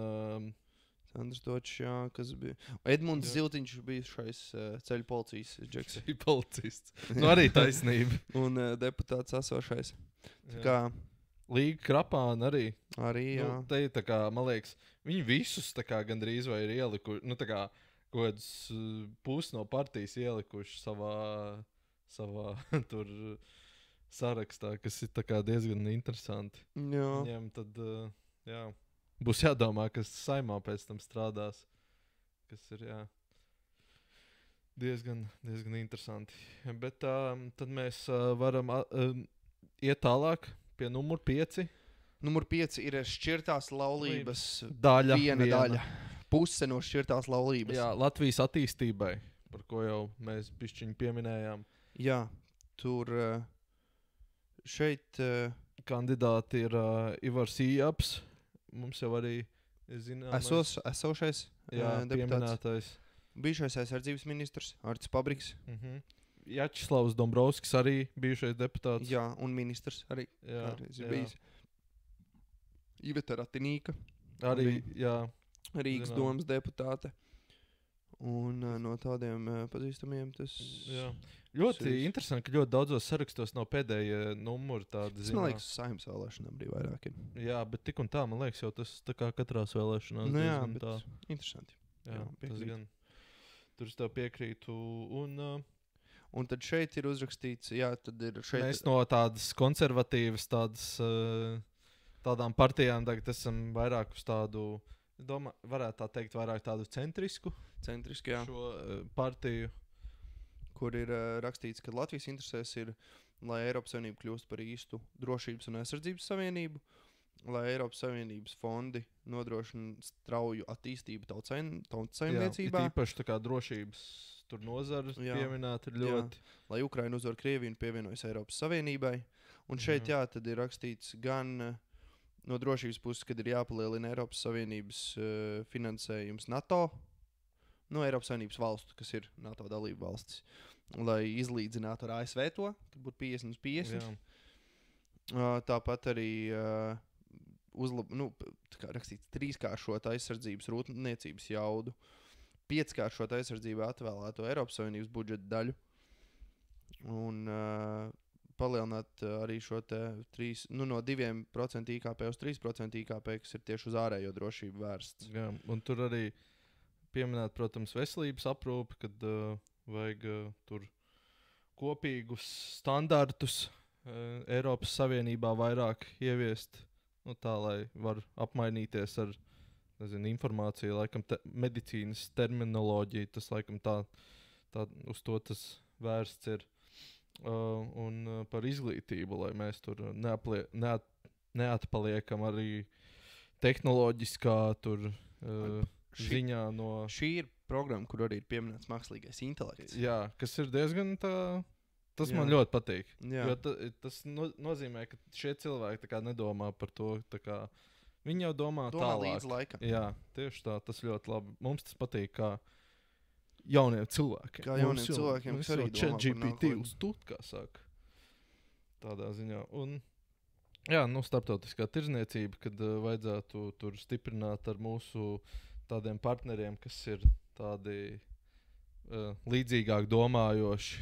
Sandrs Točs, jā, kas bija. Edmunds Ziltiņš bija šais ceļu policijas džeks. Policists. Arī taisnība. Un deputāts esošais. Tā kā... Līga Krapāna arī. Arī, jā. Te tā kā, man liekas, viņi visus tā kā gandrīz vai ir ielikuši, tā kā kaut kāds pusi no partijas ielikuši savā tur sarakstā, kas ir tā kā diezgan interesanti. Jā. Viņiem tad, jā. Būs jādomā, kas saimā pēc tam strādās. Kas ir, diezgan interesanti. Bet tad mēs varam iet tālāk pie numur 5. Numur 5 ir šķirtās laulības viena daļa. Puse no šķirtās laulības. Jā, Latvijas attīstībai, par ko jau mēs bišķiņi pieminējām. Jā, tur šeit... Kandidāti ir Ivars Ījaps. Mums jau arī ir zināms. Esošais pieminētais. Bijušais aizsardzības ministrs Artis Pabriks. Jačslavs Dombrovskis arī bijušais deputāts. Jā, un ministrs arī. Jā. Bijis. Iveta Ratinīka. Arī, jā. Rīgas domas deputāte. Un no tādiem pazīstamiem tas... Jā. Ļoti interesanti, ka ļoti daudzos sarakstos nav pēdējie numuri tādi. Man liekas, Saeimas vēlēšanām arī vairāk ir. Jā, bet tik un tā, man liekas, jau tas tā kā katrās vēlēšanās. Nu jā, bet tā. Interesanti. Jā, tas gan. Tur es tev piekrītu. Un tad šeit ir uzrakstīts, jā, tad ir šeit... Mēs no tādas konservatīvas, tādām partijām tagad esam vairāk uz tādu, varētu tā teikt, vairāk tādu centrisku jā. Šo partiju. Kur ir rakstīts, ka Latvijas interesēs ir, lai Eiropas Savienība kļūst par īstu drošības un aizsardzības savienību, lai Eiropas Savienības fondi nodrošina strauju attīstību tautsaimniecībā. Jā, īpaši tā kā drošības tur nozares pieminēt ir ļoti. Jā, lai Ukraina uzvar Krieviju un pievienojas Eiropas Savienībai. Un šeit, tad ir rakstīts gan no drošības puses, kad ir jāpalielina Eiropas Savienības finansējums NATO, no Eiropas Savienības valstu, kas ir NATO dalību valstis, lai izlīdzinātu ar ASV to, tad būtu 50-50. Tāpat arī rakstīts 3-kāršot aizsardzības rūpniecības jaudu, 5-kāršot aizsardzību atvēlēto Eiropas Savienības budžeta daļu un palielināt arī šo te no 2% IKP uz 3% IKP, kas ir tieši uz ārējo drošību vērsts. Jā, un tur arī pieminēt, protams, veselības aprūpi, kad vajag tur kopīgus standartus Eiropas Savienībā vairāk ieviest, tā, lai var apmainīties ar, informāciju, laikam, medicīnas terminoloģiju, tas, laikam, tā uz to tas vērsts ir. Un par izglītību, lai mēs tur neatpaliekam arī tehnoloģiskā tur... ziņā no... Šī ir programma, kur arī ir pieminēts mākslīgais intelekts. Jā, kas ir diezgan tā... Tas man ļoti patīk. Jā. Jo tas nozīmē, ka šie cilvēki tā kā nedomā par to, tā kā... Viņi jau domā tālāk. Līdz laikam. Jā, tieši tā, tas ļoti labi. Mums tas patīk kā jauniem cilvēkiem. Kā jauniem cilvēkiem, kas arī domā par GPT uztūt, kā saka. Tādā ziņā. Un... Jā, starptautiskā tirzniecība, kad vajadzētu tur stiprināt ar mūsu... tādiem partneriem, kas ir tādi līdzīgāk domājoši,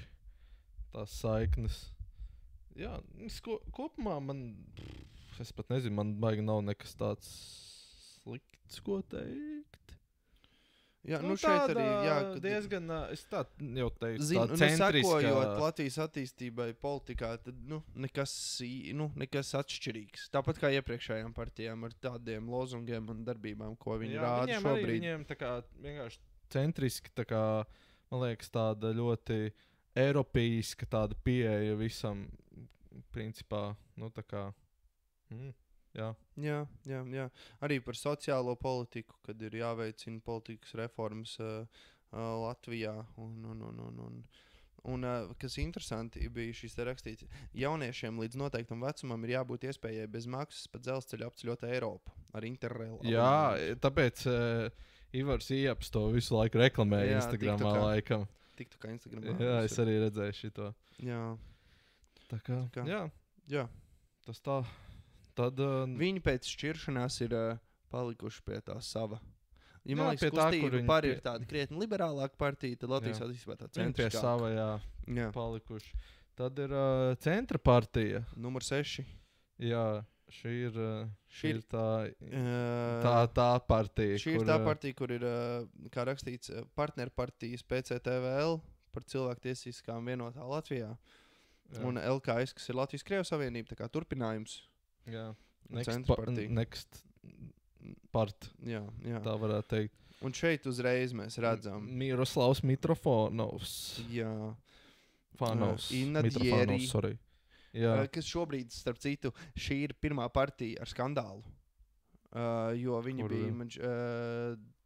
tās saiknes. Jā, kopumā es pat nezinu, man baigi nav nekas tāds slikts, ko teikt. Jā, šeit arī, diezgan, es tā jau teicu, tā centriskā. Sakojot Latvijas attīstībai politikā, tad, nekas atšķirīgs. Tāpat kā iepriekšējām partijām ar tādiem lozungiem un darbībām, ko viņi rāda šobrīd. Viņiem tā kā vienkārši centriski, tā kā, man liekas, tāda ļoti eiropeiska tāda pieeja visam, principā, tā kā, Jā. Jā. Arī par sociālo politiku, kad ir jāveicina politikas reformas Latvijā. Un kas interesanti bija šis te rakstīts, jauniešiem līdz noteiktam vecumam ir jābūt iespējai bez maksas pa dzelzceļu apceļot Eiropu ar Interrail. Jā, tāpēc Ivars Ieps to visu laiku reklamēja Instagramā laikam. Tiktu kā Instagramā. Jā, es arī redzēju šito. Jā. Tā kā. Jā. Tas tā. Tad, viņi pēc šķiršanās ir palikuši pie tā sava. Ja man liekas, kustība par ir tāda krietni liberālāka partija, tad Latvijas attīstībā tā centriskāka. Pie sava, jā. Palikuši. Tad ir centra partija. Numur 6. Jā, šī ir tā partija. Šī ir tā partija, kur ir, kā rakstīts, partnerpartijas PCTVL par cilvēktiesiskām vienotā Latvijā. Jā. Un LKS, kas ir Latvijas-Krievijas Savienība, tā kā turpinājums. Jā, next part. Jā. Tā varētu teikt. Un šeit uzreiz mēs redzam Miroslavs Mitrofanovs. Jā. Inna Dieri. Kas šobrīd, starp citu, šī ir pirmā partija ar skandālu. Jo viņi bija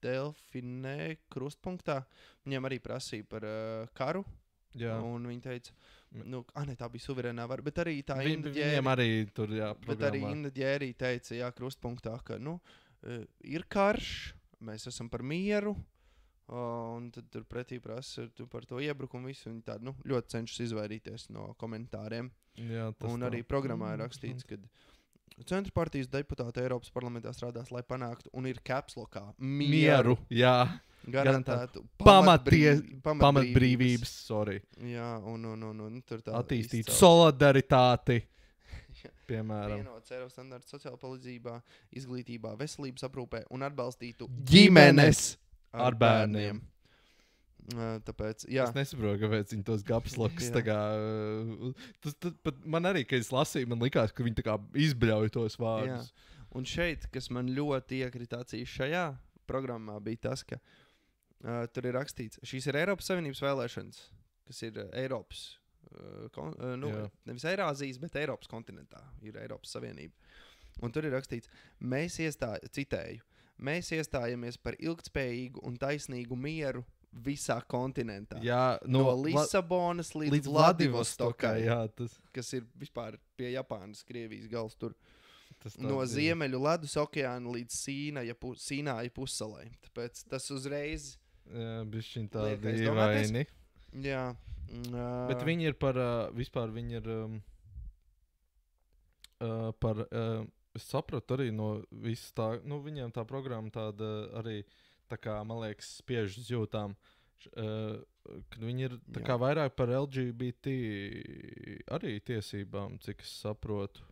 Delfinē krustpunktā. Viņiem arī prasīja par karu. Jā. Un viņi teica, tā bija suverēnā vara, bet arī tā Viņiem arī tur, bet arī Inna Dieri teica, krustpunktā, ka, ir karš, mēs esam par mieru, un tad tur pretī prasa par to iebrukumu visu, viņi tā, ļoti cenšas izvairīties no komentāriem. Jā, un arī programmā ir rakstīts, ka Centra partijas deputāti Eiropas parlamentā strādās, lai panāktu, un ir caps lockā, mieru. Jā. garantētu pamatbrīvības, jā, un tur tā attīstīt solidaritāti. Piemēram, vienots Eiropas standarts sociālā palīdzībā, izglītībā, veselības aprūpē un atbalstītu ģimenes ar bērniem. Tāpēc, jā. Es nesaprotu, kāpēc viņi tos gapslokus tā kā... Man arī, kad es lasīju, man likās, ka viņi tā kā izbļauj tos vārdus. Jā. Un šeit, kas man ļoti iekrita acīs šajā programmā, bija tas, ka tur ir rakstīts, šīs ir Eiropas Savienības vēlēšanas, kas ir Eiropas... nevis Eirāzijas, bet Eiropas kontinentā ir Eiropas Savienība. Un tur ir rakstīts, mēs iestājamies par ilgtspējīgu un taisnīgu mieru visā kontinentā. Jā, no Lisabonas līdz Vladivostokai, kas ir vispār pie Japānas, Krievijas gals tur. No Ziemeļu ledus okeāna līdz Sīnāja pussalai. Tāpēc tas uzreiz... Jā, bišķiņ tā dīvaini. Jā. Bet viņi ir par, vispār viņi ir par, es sapratu arī no visas tā, viņiem tā programma tāda arī, tā kā, man liekas, spiež uz jūtām, kad viņi ir tā kā vairāk par LGBT arī tiesībām, cik es saprotu.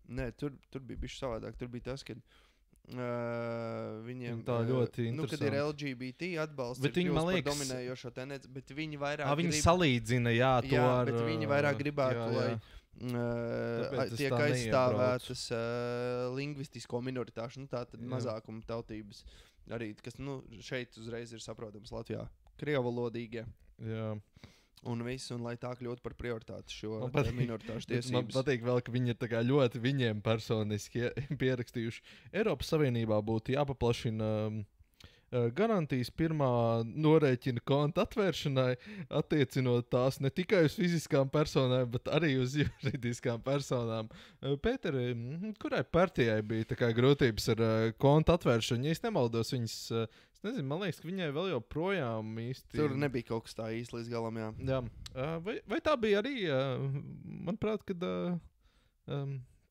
Nē, tur bija bišķi savādāk, tur bija tas, kad viņiem tā ļoti interesanti. Kad ir LGBT atbalsts, bet ir kļūst par dominējošo tendenci, bet viņi vairāk viņi salīdzina, to ar... bet viņi vairāk gribētu, lai tiek aizstāvētas lingvistisko minoritāšu, tātad mazākuma tautības arī, kas, šeit uzreiz ir saprotams Latvijā, krievalodīgie. Jā. Un viss, un lai tā kļūtu par prioritāti šo minoritāšu tiesības. Man patīk vēl, ka viņi ir tā kā ļoti viņiem personiski pierakstījuši. Eiropas Savienībā būtu jāpaplašina garantijas pirmā norēķina konta atvēršanai, attiecinot tās ne tikai uz fiziskām personām, bet arī uz juridiskām personām. Pēteri, kurai partijai bija tā kā grūtības ar konta atvēršanu? Ja es nemaldos, viņas... Es nezinu, man liekas, ka viņai vēl joprojām īsti... Tur nebija kaut kas tā īsti līdz galam, jā. Jā. Vai tā bija arī, manuprāt, kad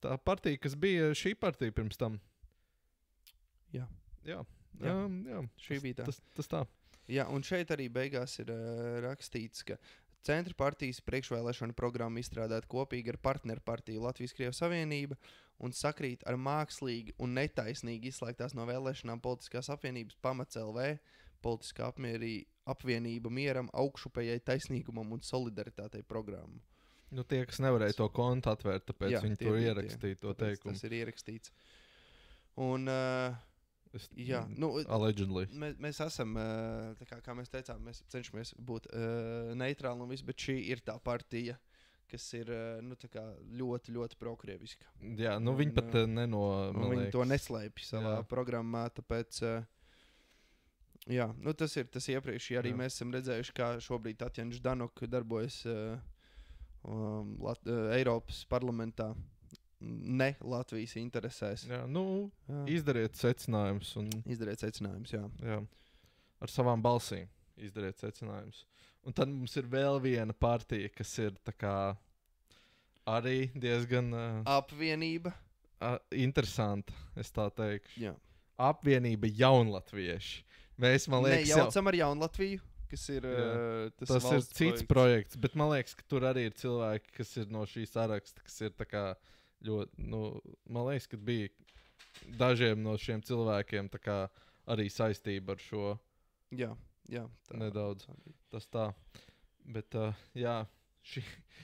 tā partija, kas bija šī partija pirms tam? Jā. Jā. Šī bija tā. Tas tā. Jā, un šeit arī beigās ir rakstīts, ka Centra partijas priekšvēlēšanu programmu izstrādāt kopīgi ar partneru partiju Latvijas-Krievijas Savienība un sakrīt ar mākslīgi un netaisnīgi izslēgtās no vēlēšanām politiskās apvienības Pamats LV, politiskā apvienība mieram, augšupējai taisnīgumam un solidaritātei programmu. Tie, kas nevarēja to kontu atvērt, tāpēc viņi tur ierakstīja to teikumu. Tas ir ierakstīts. Un... allegedly. Mēs esam, kā mēs teicām, mēs cenšamies būt neitrāli un viss, bet šī ir tā partija, kas ir ļoti, ļoti prokrieviska. Jā, viņi pat viņi to neslēpj savā programmā, tāpēc, tas ir tas iepriekš, arī mēs esam redzējuši, kā šobrīd Tatjana Ždanoka darbojas Eiropas parlamentā. Ne Latvijas interesēs. Jā, izdariet secinājumus. Izdariet secinājumus, jā. Ar savām balsīm izdariet secinājumus. Un tad mums ir vēl viena partija, kas ir tā kā arī diezgan... apvienība. Interesanta, es tā teikšu. Jā. Apvienība jaunlatvieši. Mēs, man liekas... Nejaucam ar Jaunlatviju, kas ir... tas ir cits projekts, bet man liekas, ka tur arī ir cilvēki, kas ir no šīs saraksta, kas ir tā kā... ļoti, man liekas, ka bija dažiem no šiem cilvēkiem tā kā arī saistība ar šo. Jā. Tā nedaudz. Tas tā. Bet,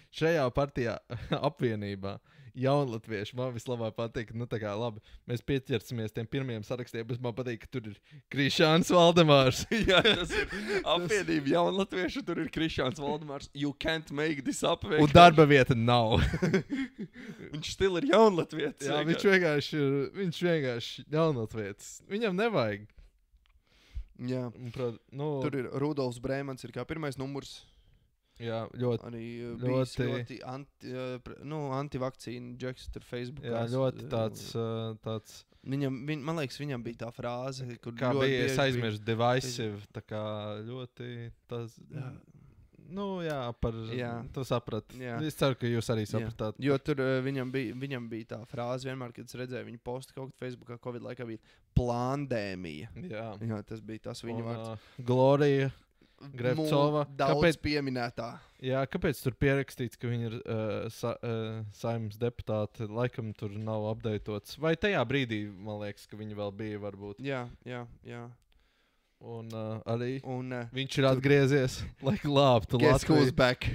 šajā partijā apvienībā jaunlatvieši man vislabāk patīk, tā kā labi, mēs pieķersimies tiem pirmiem sarakstiem, bet man patīk, ka tur ir Krišjāns Valdemārs. Jā, tas ir apvienība jaunlatvieši, tur ir Krišjāns Valdemārs. You can't make this up. Un darba vieta nav. Viņš still ir jaunlatvietis. Jā, viņš vienkārši jaunlatvietis. Viņam nevajag. Jā. Tur ir Rudolfs Brēmans, ir kā pirmais numurs. Jā, ļoti. Arī ļoti antivakcīna džeks tur Facebookā. Jā, ļoti tāds... Man liekas, viņam bija tā frāze, kur kā bija, es aizmirstu divisive, tā kā ļoti tas... Tu saprati. Es ceru, ka jūs arī sapratāt. Jo tur viņam bija tā frāze vienmēr, kad es redzēju viņu postu kaut kā Facebookā, Covid laikā bija plandēmija. Jā, tas bija tas viņa vārds. Glorija Grevcova. Daudz pieminētā. Jā, kāpēc tur pierakstīts, ka viņi ir saimnes deputāti? Laikam tur nav updatēts. Vai tajā brīdī, man liekas, ka viņi vēl bija varbūt. Jā. Un arī viņš ir atgriezies, lai glābtu Latviju. Guess who's back?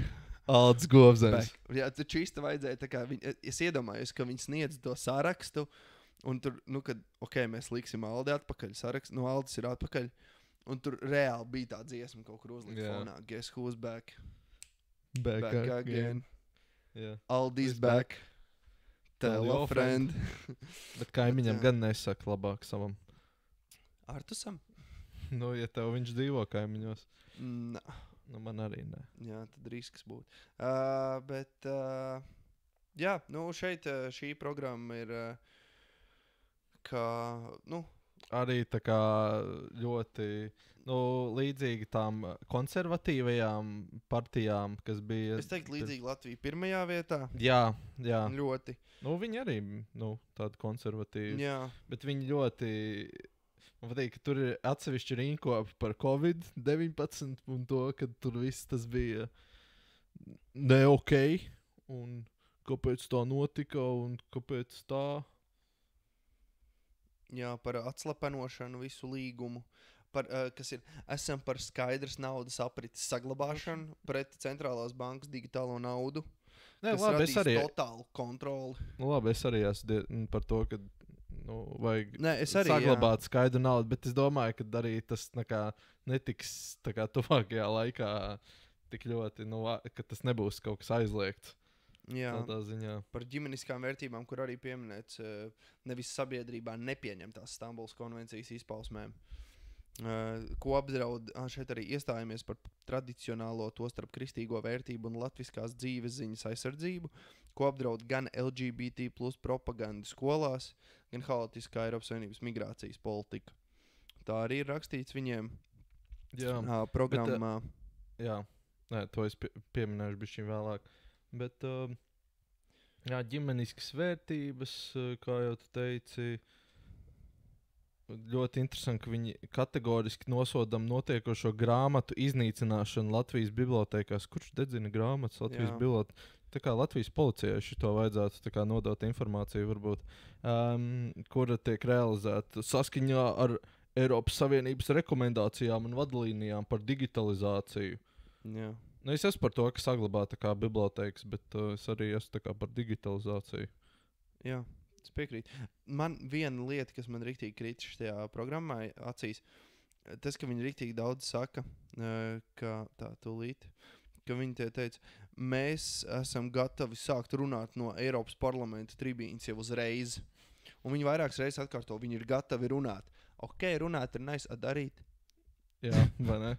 Aldis Govzems. Jā, taču īsti vajadzēja, tā kā es iedomājos, ka viņi sniedz to sarakstu, un tur, kad, mēs liksim Aldi atpakaļ, sarakstu, Aldis ir atpakaļ, un tur reāli bija tā dziesma kaut kur uzlikt fonā. Guess who's back? Back again. Aldi's back. Tell a friend. Bet kaimiņam gan nesaka labāk savam. Artusam? Ja tev viņš dzīvo kaimiņos. Nā. Man arī nē. Jā, tad risks būtu. Šeit šī programma ir arī tā kā ļoti līdzīgi tām konservatīvajām partijām, kas bija. Es teiktu, līdzīgi Latvija pirmajā vietā. Jā. Ļoti. Viņi arī tādi konservatīvi. Jā. Bet viņi ļoti. Man patīk, ka tur ir atsevišķi rinkopi par Covid-19 un to, ka tur viss tas bija ne ok. Un kāpēc tā notika un kāpēc tā? Jā, par atslepenošanu visu līgumu. Esam par skaidras naudas aprites saglabāšanu pret centrālās bankas digitālo naudu. Tas radīs totālu kontroli. Es arī esmu par to, ka vajag arī, saglabāt skaidru naudu, bet es domāju, ka arī tas netiks tuvākajā laikā tik ļoti, ka tas nebūs kaut kas aizliegts. Jā, tādā ziņā. Par ģimeniskām vērtībām, kur arī pieminēts, nevis sabiedrībā nepieņemtās Stambulas konvencijas izpausmēm. Ko apdraud, šeit arī iestājamies par tradicionālo, tostarp kristīgo vērtību un latviskās dzīves ziņas aizsardzību, ko apdraud gan LGBT+ propaganda skolās, gan haotiskā Eiropas Savienības migrācijas politika. Tā arī ir rakstīts viņiem programmā. To es pieminēšu bišķiņ vēlāk. Bet ģimeniskas vērtības, kā jau tu teici, ļoti interesanti, ka viņi kategoriski nosodam notiekošo grāmatu iznīcināšanu Latvijas bibliotēkās. Kurš dedzina grāmatas Latvijas bibliotēkās? Tā kā Latvijas policijai šito vajadzētu nodot informāciju, varbūt, kura tiek realizēta saskaņā ar Eiropas Savienības rekomendācijām un vadlīnijām par digitalizāciju. Jā. Es esmu par to, ka saglabā bibliotēkas, bet es arī esmu par digitalizāciju. Jā. Es piekrītu. Man viena lieta, kas man riktīgi krīt šajā programmā acīs, tas, ka viņi riktīgi daudz saka, ka viņi te teica, mēs esam gatavi sākt runāt no Eiropas parlamenta tribīnas jau uzreiz. Un viņi vairākas reizes atkārto, viņi ir gatavi runāt. Ok, runāt ir nice, darīt. Jā, vai ne?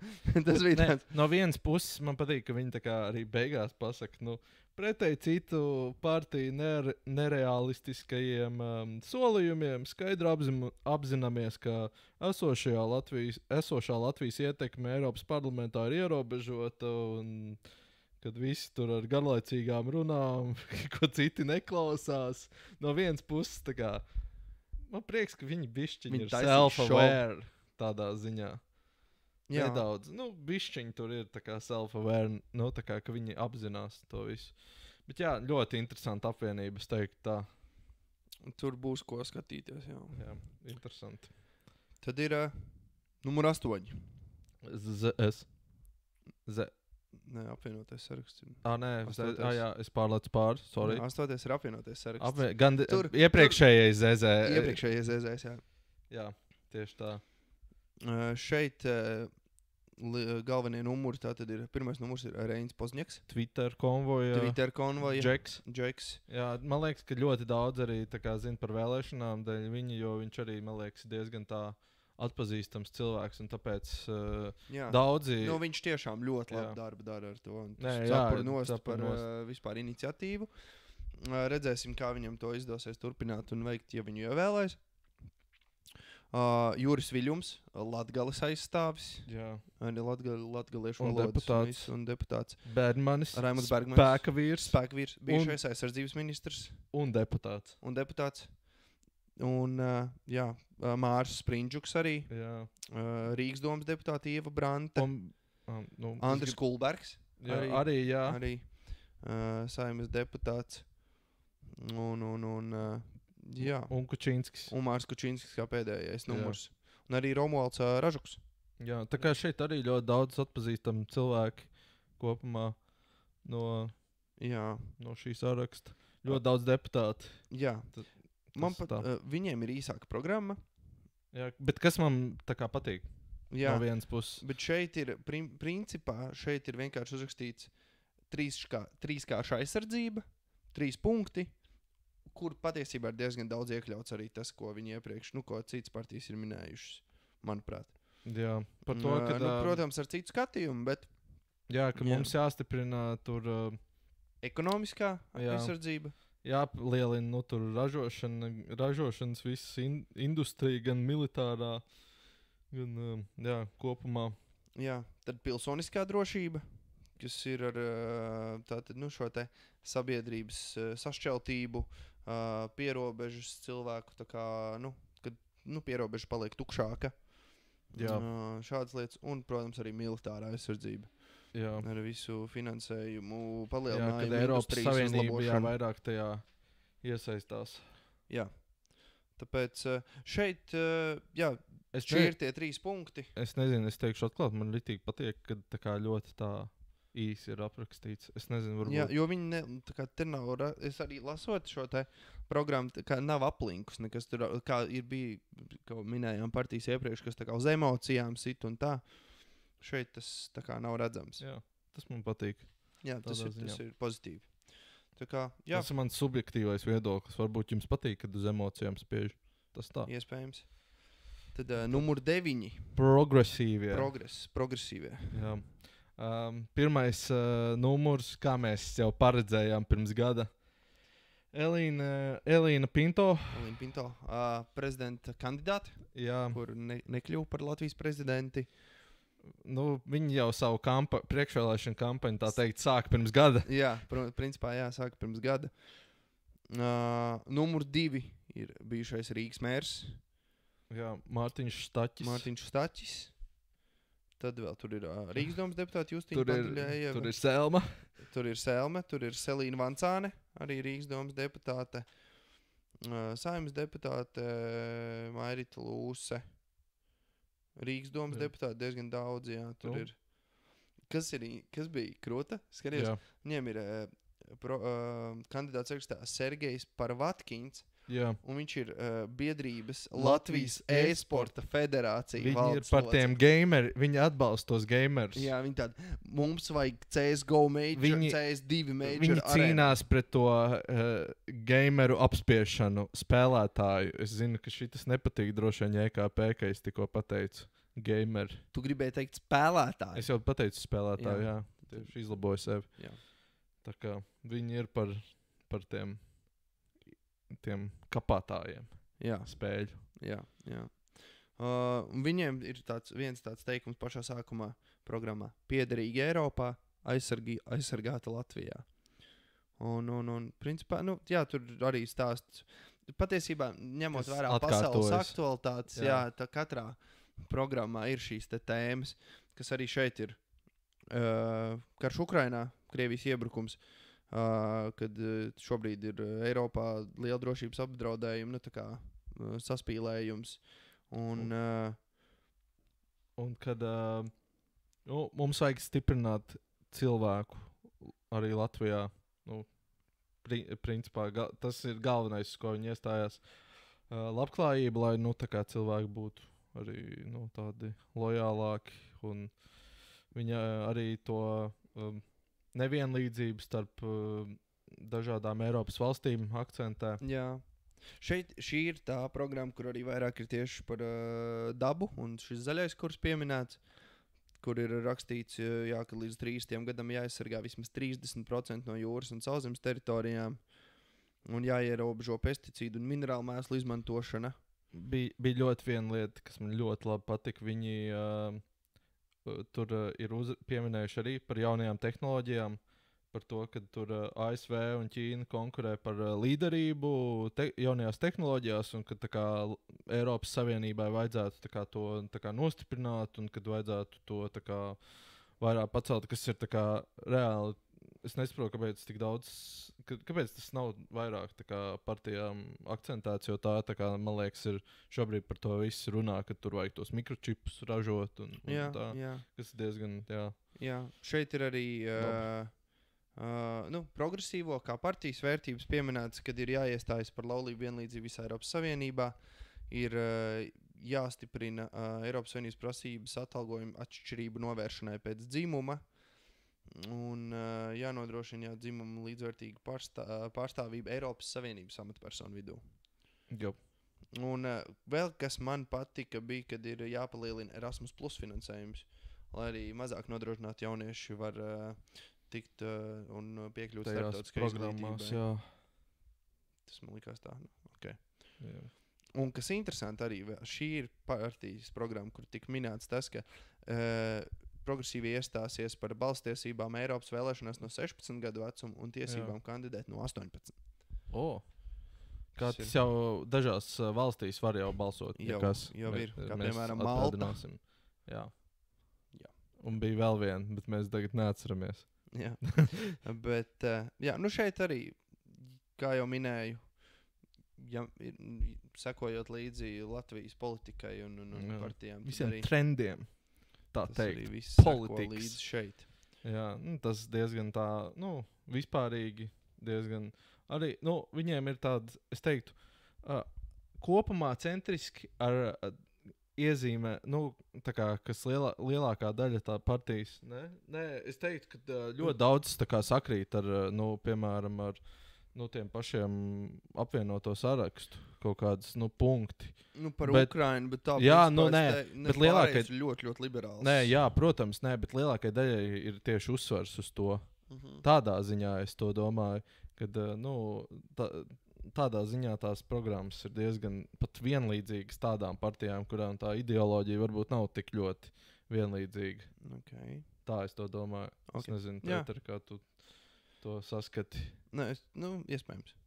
Tas bija tāds. No vienas puses man patīk, ka viņi tā kā arī beigās pasaka, pretēji citu partiju nerealistiskajiem solījumiem skaidri apzināmies, ka esošā Latvijas ietekme Eiropas parlamentā ir ierobežota un kad visi tur ar garlaicīgām runām, ko citi neklausās. No vienas puses, tā kā, man prieks, ka viņi bišķiņi ir self-aware tādā ziņā. Jā. Nedaudz, bišķiņi tur ir tā kā self-aware, tā kā, ka viņi apzinās to visu. Bet jā, ļoti interesanti apvienība, es teiktu tā. Tur būs ko skatīties, jā. Jā, interesanti. Tad ir numur 8. Nē, apvienotais saraksts. Nē, es pārlēcu pāri, sorry. 8. ir apvienotais saraksts. Iepriekšējais ZZ. Iepriekšējais ZZ, jā. Jā, tieši tā. Šeit galvenie numuri, tātad ir, pirmais numurs ir Reinis Pozņaks. Twitter konvoja. Džeks. Jā, man liekas, ka ļoti daudz arī zina par vēlēšanām dēļ viņa, jo viņš arī, man liekas, diezgan tā atpazīstams cilvēks, un tāpēc daudzi... viņš tiešām ļoti labu darbu dara ar to. Par vispār iniciatīvu. Redzēsim, kā viņam to izdosies turpināt un veikt, ja viņu ievēlēs. Juris Viļņums, Latgales aizstāvis. Jā. Arī latgaliešu Un valodas un deputāts. Bergmanis. Raimunds Bergmanis. Spēka vīrs. Bijušais aizsardzības ministrs. Un deputāts. Un Mārs Sprindžuks arī. Jā. Rīgas domas deputāta Ieva Brante. Andris Kulbergs. Jā, arī. Saeimas deputāts. Jā. Un Kučinskis. Un Mārs Kučinskis kā pēdējais numurs. Un arī Romualds Ražuks. Jā, tā kā šeit arī ļoti daudz atpazīstami cilvēki kopumā no šī saraksta. Ļoti daudz deputāti. Jā. Man pat viņiem ir īsāka programma. Jā, bet kas man tā kā patīk? Jā. No vienas puses. Bet šeit ir, principā, vienkārši uzrakstīts trīskārša aizsardzība, 3 punkti, kur patiesībā ir diezgan daudz iekļauts arī tas, ko viņi iepriekš, ko citas partijas ir minējušas, manuprāt. Jā, par to, ka... protams, ar citu skatījumu, bet... Jā, ka mums jāstiprina tur... Ekonomiskā aizsardzība. Jālielina tur ražošanas visas industrija, gan militārā, gan kopumā. Jā, tad pilsoniskā drošība, kas ir ar šo te sabiedrības sašķeltību, pierobežas cilvēku, tā kā, kad pierobeža paliek tukšāka. Šādas lietas, un, protams, arī militārā aizsardzība. Jā. Ar visu finansējumu palielinājumu. Kad Eiropas Savienība vairāk tajā iesaistās. Jā. Tāpēc šeit, šie ir tie 3 punkti. Es nezinu, es teikšu atklāt, man ļoti patīk, kad tā kā ļoti tā īsi ir aprakstīts. Es nezinu, varbūt. Jā, jo viņi te nav, es arī lasot šo te programmu, kā nav aplinkus, nekas tur, kā bija, kā minējām partijas iepriekš, kas tā kā uz emocijām sit un tā. Šeit tas tā kā nav redzams. Jā, tas man patīk. Jā, tas ir pozitīvi. Tā kā, tas ir mans subjektīvais viedoklis. Varbūt jums patīk, kad uz emocijām spiež. Tas tā. Iespējams. Tad numur 9. Progresīvie. Progresīvie. Jā. Pirmais numurs, kā mēs jau paredzējām pirms gada. Elīna Pinto. Prezidenta kandidāte. Jā. Kur nekļuva par Latvijas prezidenti. Viņi jau savu priekšvēlēšanu kampaņu, tā teikt, sāka pirms gada. Jā, principā sāka pirms gada. Numur 2 ir bijušais Rīgas mērs. Jā, Mārtiņš Staķis. Tad vēl tur ir Rīgas domas deputāti Justīna Paduļējeva. Tur ir Selma. Tur ir Selīna Vancāne, arī Rīgas domas deputāte. Saeimas deputāte Mairita Lūse. Rīgas domas deputāti diezgan daudz, jā, tur ir. Kas bija krūta? Skaties, viņiem ir kandidāts sarakstā Sergejs Parvatkins, un viņš ir biedrības Latvijas e-sporta federācija. Viņi ir par tiem gameri, viņi atbalsta tos gamerus. Jā, viņi tādi, mums vajag CSGO major, CS2 major. Viņi cīnās pret to gameru apspiešanu spēlētāju. Es zinu, ka šitas nepatīk droši vien JKP, ka es tikko pateicu gameri. Tu gribēji teikt spēlētāju? Es jau pateicu spēlētāju, jā. Tieši izlaboju sevi. Jā. Tā kā viņi ir par tiem kapātājiem spēļu. Jā. Viņiem ir viens tāds teikums pašā sākumā programmā. Piederīgi Eiropā, aizsargāta Latvijā. Un principā, tur arī stāsts. Patiesībā, ņemot vērā pasaules aktualitātes, tā katrā programmā ir šīs te tēmas, kas arī šeit ir. Karš Ukrainā, Krievijas iebrukums, kad šobrīd ir Eiropā liela drošības apdraudējuma, saspīlējums. Un kad mums vajag stiprināt cilvēku arī Latvijā, principā tas ir galvenais, uz ko viņi iestājās. Labklājība, lai cilvēki būtu arī tādi lojālāki, un viņa arī to nevienlīdzību starp dažādām Eiropas valstīm akcentē. Jā. Šī ir tā programma, kur arī vairāk ir tieši par dabu, un šis zaļais kurs pieminēts, kur ir rakstīts, ka līdz 30 gadam jāaizsargā vismaz 30% no jūras un sauszemes teritorijām, un jāierobežo pesticīdu un minerālu mēslu izmantošana. bija ļoti viena lieta, kas man ļoti labi patika. Viņi tur ir pieminējuši arī par jaunajām tehnoloģijām, par to, ka tur ASV un Ķīna konkurē par līderību jaunajās tehnoloģijās, un ka Eiropas Savienībai vajadzētu to nostiprināt, un kad vajadzētu to vairāk pacelt, kas ir reāli. Es nesaprotu, kāpēc tik daudz, kāpēc tas nav vairāk partijām akcentēts, jo tā man liekas, ir šobrīd par to visu runā, ka tur vajag tos mikročipus ražot, un tā, kas diezgan, jā. Jā, šeit ir arī progresīvo kā partijas vērtības pieminētas, kad ir jāiestājas par laulību vienlīdzību visā Eiropas Savienībā, ir jāstiprina Eiropas Savienības prasības atalgojuma atšķirību novēršanai pēc dzimuma, un jānodrošina dzimumu līdzvērtīgu pārstāvību Eiropas Savienības amatpersonu vidū. Jo. Un vēl kas man patika bija, kad ir jāpalielina Erasmus Plus finansējums, lai arī mazāk nodrošināt jaunieši var tikt un piekļūt starptautiskai izglītībai. Jā. Tas man likās tā. Okay. Jā. Un kas interesanti arī, šī ir partijas programma, kur tika minēts tas, ka progresīvi iestāsies par balsstiesībām Eiropas vēlēšanās no 16 gadu vecuma un tiesībām kandidēt no 18. Kā tas jau dažās valstīs var jau balsot. Jau ir, kā piemēram Malta. Jā. Un bija vēl viena, bet mēs tagad neatceramies. Jā, bet šeit arī, kā jau minēju, sekojot līdzi Latvijas politikai un partijām. Visiem trendiem. Tā teikt, viss politikas līdz šeit. Jā, tas diezgan tā, vispārīgi diezgan arī, viņiem ir tāda, es teiktu, kopumā centriski ar iezīmē, kas lielākā daļa tā partijas, Nē, es teiktu, ka ļoti daudz sakrīt ar, piemēram, ar tiem pašiem apvienoto sarakstu, kaut kādas, punkti. Par Ukrainu, bet tā bet lielākai ļoti, ļoti liberāls. Nē, jā, protams, bet lielākai daļai ir tieši uzsvars uz to. Tādā ziņā es to domāju, kad, tādā ziņā tās programmas ir diezgan pat vienlīdzīgas tādām partijām, kurām tā ideoloģija varbūt nav tik ļoti vienlīdzīga. Okay. Tā es to domāju. Okay. Es nezinu, Pēter, kā tu to saskati. Nē, iespējams.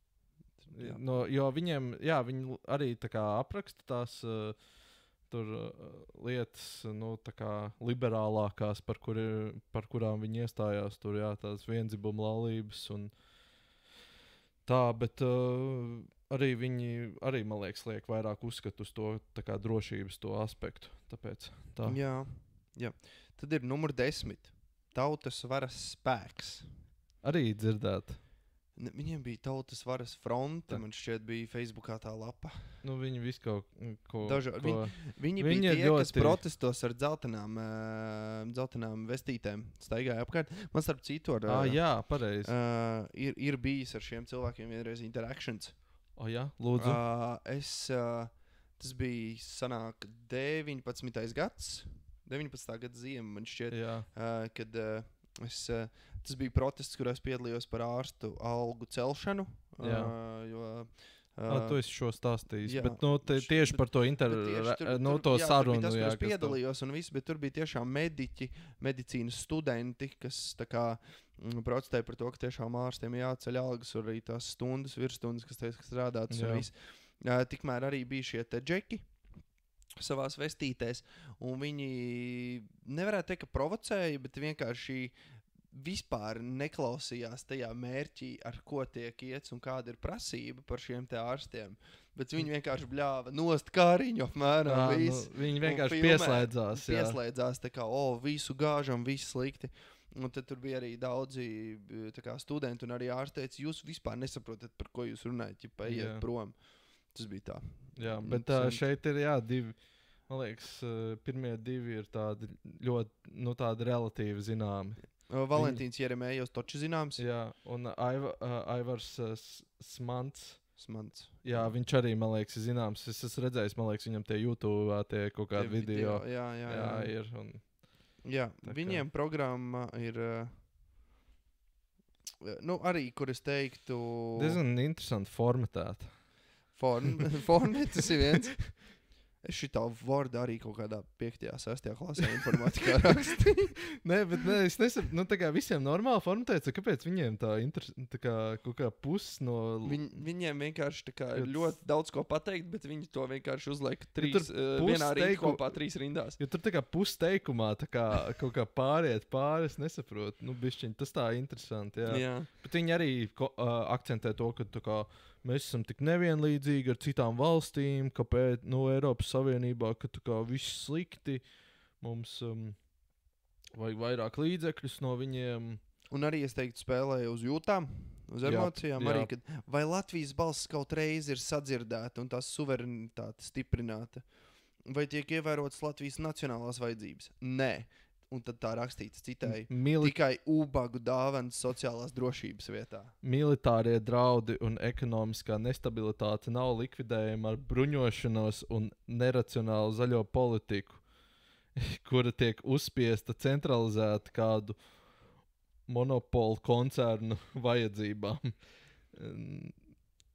Jo viņiem, viņi arī apraksta tās lietas, liberālākās, par kurām viņi iestājās. Tur, tās viendzimuma laulības un tā, bet arī viņi, man liekas, liek vairāk uzskatu uz to drošības to aspektu. Tāpēc tā. Jā. Tad ir numur 10. Tautas varas spēks. Arī dzirdēt. Viņiem bija Tautas varas fronte, man šķiet bija Facebookā tā lapa. Viņi visu kaut ko... Viņi bija tie, kas protestos ar dzeltenām vestītēm staigāja apkārt. Man starp citu ar... jā, pareizi. Ir bijis ar šiem cilvēkiem vienreiz interactions. Jā, lūdzu. Tas bija sanāk 19. gads. 19. gada ziema, man šķiet. Kad... tas bija protests, kurā es piedalījos par ārstu algu celšanu. Tu esi šo stāstījis, bet tieši par to to sarunu. Tas, kur es piedalījos un viss, bet tur bija tiešām mediķi, medicīnas studenti, kas protestēja par to, ka tiešām ārstiem jāceļ algas un arī tās stundas, virsstundas, kas strādātas un viss. Tikmēr arī bija šie te džeki savās vestītēs, un viņi nevarētu teikt, ka provocēja, bet vienkārši vispār neklausījās tajā mērķī, ar ko tiek iets un kāda ir prasība par šiem te ārstiem. Bet viņi vienkārši bļāva nost kāriņu apmēram. Viņi vienkārši pieslēdzās. Pieslēdzās, visu gāžam, visu slikti. Un tad tur bija arī daudzi studenti un arī ārsti teica, jūs vispār nesaprotat, par ko jūs runājat, ja paiet prom. Tas bija tā. Jā, bet šeit ir divi, man liekas, pirmie divi ir tādi ļoti, tādi relatīvi zināmi. Valentīns Jeremējos toči zināms. Jā, un Aivars Smants. Jā, Jā, viņš arī, man liekas, ir zināms. Es esmu redzējis, man liekas, viņam tie YouTube tie kaut kādi video. Jā, ir. Jā, viņiem programma ir, arī, kur es teiktu... Diezgan interesanti formatēta. Formi, tas ir viens. Es šitā vārdu arī kaut kādā 5. 6. klasē informātikā rakstīju. Es nesaprotu, tā kā visiem normāli formatēts, kāpēc viņiem tā kā kaut kā puses no... Viņiem vienkārši tā kā ļoti daudz ko pateikt, bet viņi to vienkārši uzliek vienā rindkopā 3 rindās. Jo tur tā kā pusteikumā tā kā kaut kā pāris nesaprotu. Bišķiņ, tas tā interesanti, jā. Bet viņi arī akcentē to, ka tā kā mēs esam tik nevienlīdzīgi ar citām valstīm, kāpēc Eiropas Savienībā, ka tā kā viss slikti, mums vajag vairāk līdzekļus no viņiem. Un arī, es teiktu, spēlēju uz jūtām, uz emocijām. Arī, kad vai Latvijas balss kaut reizi ir sadzirdēta un tās suverenitāte stiprināta? Vai tiek ievērotas Latvijas nacionālās vajadzības? Nē. Un tad tā rakstīts citai. Tikai ubagu dāvanas sociālās drošības vietā. Militārie draudi un ekonomiskā nestabilitāte nav likvidējama ar bruņošanos un neracionālu zaļo politiku, kura tiek uzspiesta centralizēta kādu monopolu koncernu vajadzībām.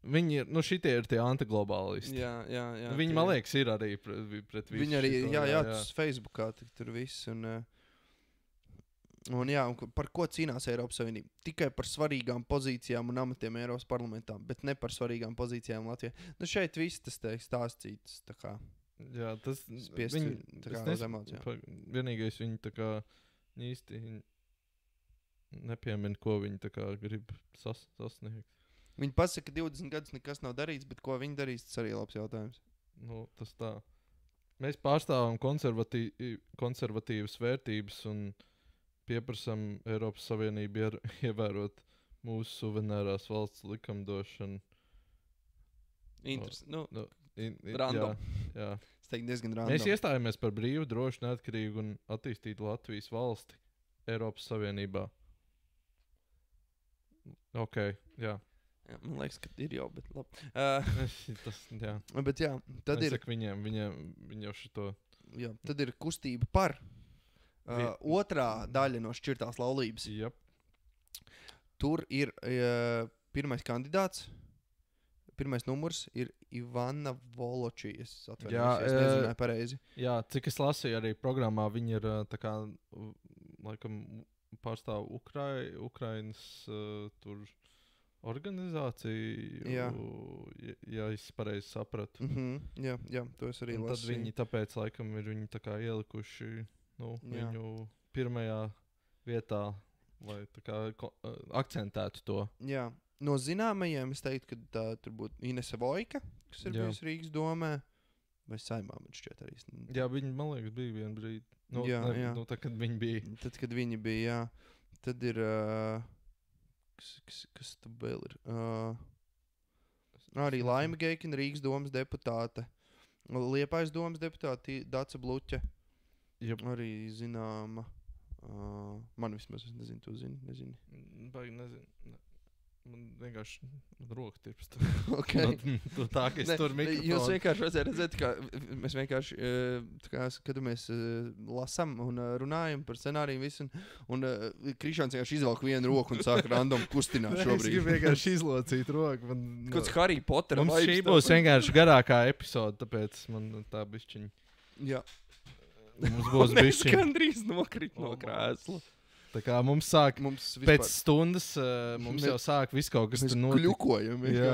Viņi ir, šitie ir tie antiglobālisti. Jā. Viņi, man liekas, ir arī pret visu. Viņi arī, jā, tas Facebookā tur viss. Un par ko cīnās Eiropas Savienība? Tikai par svarīgām pozīcijām un amatiem Eiropas parlamentā, bet ne par svarīgām pozīcijām Latvijā. Šeit viss tas tiek stāstīts tā kā. Jā, tas spiesti tā kā uz emocijām. Vienīgais viņi tā kā īsti nepiemin, ko viņi tā kā grib sasniegt. Viņi pasaka, ka 20 gadus nekas nav darīts, bet ko viņi darīs, tas arī labs jautājums. Tas tā. Mēs pārstāvam konservatīvas vērtības un pieprasam Eiropas Savienību ievērot mūsu suverēnās valsts likumdošanu. Random. Jā. Es teiktu diezgan random. Mēs iestājāmies par brīvu, drošu, neatkarīgu un attīstītu Latvijas valsti Eiropas Savienībā. Ok, jā. Man liekas, ka ir jau, bet labi. Jā. Bet jā, tad ir... Viņiem jau šito... Jā, tad ir kustība par... otrā daļa no šķirtās laulības. Yep. Tur ir pirmais kandidāts, pirmais numurs ir Ivana Voločija. Es nezināju pareizi. Jā, cik es lasīju arī programmā, viņi ir tā kā, laikam, pārstāv Ukrainas tur organizāciju, ja es pareizi sapratu. Jā, to es arī lasīju. Tad viņi tāpēc, laikam, ir viņi tā kā ielikuši... viņu pirmajā vietā, lai tā kā akcentētu to. Jā. No zināmajiem es teiktu, ka tur būtu Inese Vojka, kas ir bijusi Rīgas domē, vai Saimā, man šķiet arī. Jā, viņi, man liekas, bija vien brīdi. Tad, kad viņi bija. Tad, kad viņi bija, jā. Tad ir, kas tu vēl ir? Arī Laima Geikina, Rīgas domas deputāte, Liepājas domas deputāte, Daca Bluķa. Yep. Arī zināma. Man vismaz, es nezinu, tu nezini. Baigi nezinu. Man vienkārši roka tirpst. Okay. Tā, ka es tur mikrofonu. Jūs vienkārši vajadzēja redzēt, ka mēs vienkārši, kad mēs lasām un runājam par scenāriju visu, un Krišāns vienkārši izvelk vienu roku un sāk random kustināt šobrīd. Es gribu vienkārši izlocīt roku. Kāds Harry Potter mums šī būs vienkārši garākā epizode, tāpēc man tā bišķiņa. Jā. Mums būs bišķiņa. Mēs gandrīz nokrit no krēsla. Tā kā mums sāk, pēc stundas mums jau sāk viss kaut kas tur notiek. Mēs kļukojam. Jā.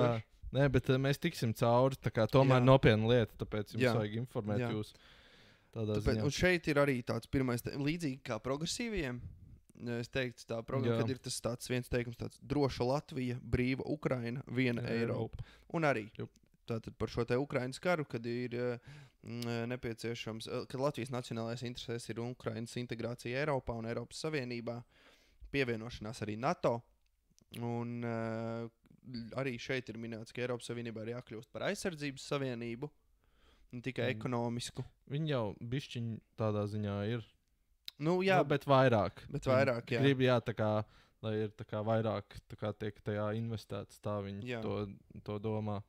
Nē, bet mēs tiksim cauri, tā kā tomēr nopietna lieta, tāpēc jums vajag informēt jūs tādā ziņā. Un šeit ir arī tāds pirmais, līdzīgi kā progresīviem, es teiktu tā programma, kad ir tas tāds viens teikums tāds droša Latvija, brīva Ukraina, viena Eiropa. Un arī tātad par šo te Ukrainas karu, kad ir nepieciešams, kad Latvijas nacionālais interesēs ir Ukrainas integrācija Eiropā un Eiropas Savienībā, pievienošanās arī NATO, un arī šeit ir minēts, ka Eiropas Savienībā ir jākļūst par aizsardzības savienību, ne tikai ekonomisku. Viņi jau bišķiņi tādā ziņā ir. Jā. Bet vairāk. Jā. Grib, tā kā, lai ir tā kā vairāk tā kā tiek tajā investēts, tā viņi to domā.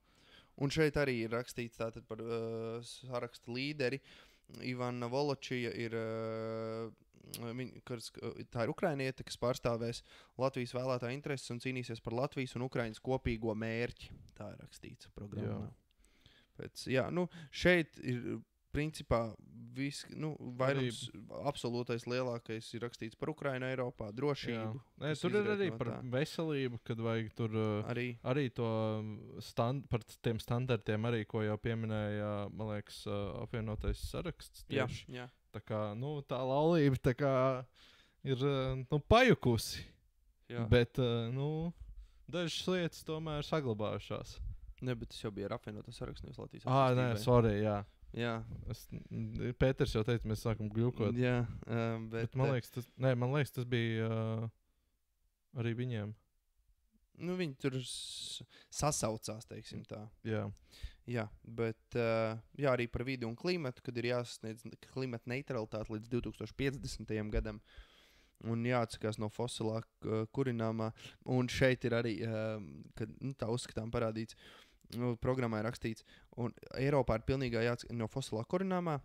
Un šeit arī ir rakstīts tātad par saraksta līderi. Ivana Voločija ir, tā ir ukrainiete, kas pārstāvēs Latvijas vēlētāju intereses un cīnīsies par Latvijas un Ukrainas kopīgo mērķi. Tā ir rakstīts programmā. Jā, nu, šeit ir principā vairums absolūtais lielākais ir rakstīts par Ukrainu, Eiropā, drošību. Tur ir arī par veselību, kad vajag tur arī to par tiem standartiem, arī, ko jau pieminēja, man liekas, apvienotais saraksts. Tieši. Jā. Tā kā, tā laulība tā kā ir, pajukusi. Jā. Bet, dažas lietas tomēr saglabājušās. Ne, bet tas jau bija ar apvienoto sarakstu, nevis Latvijas nē, sorry, jā. Jā. Pēters jau teica, mēs sākam gļukot. Jā, bet man liekas, tas bija arī viņiem. Viņi tur sasaucās, teiksim tā. Jā, bet arī par vidi un klimatu, kad ir jāsasniedz klimata neutralitāte līdz 2050. gadam. Un jāatsakās no fosilā kurināmā. Un šeit ir arī, kad tā uzskatām parādīts, programmā ir rakstīts, un Eiropā ir pilnīgā jāatsakās no fosilā kurināmā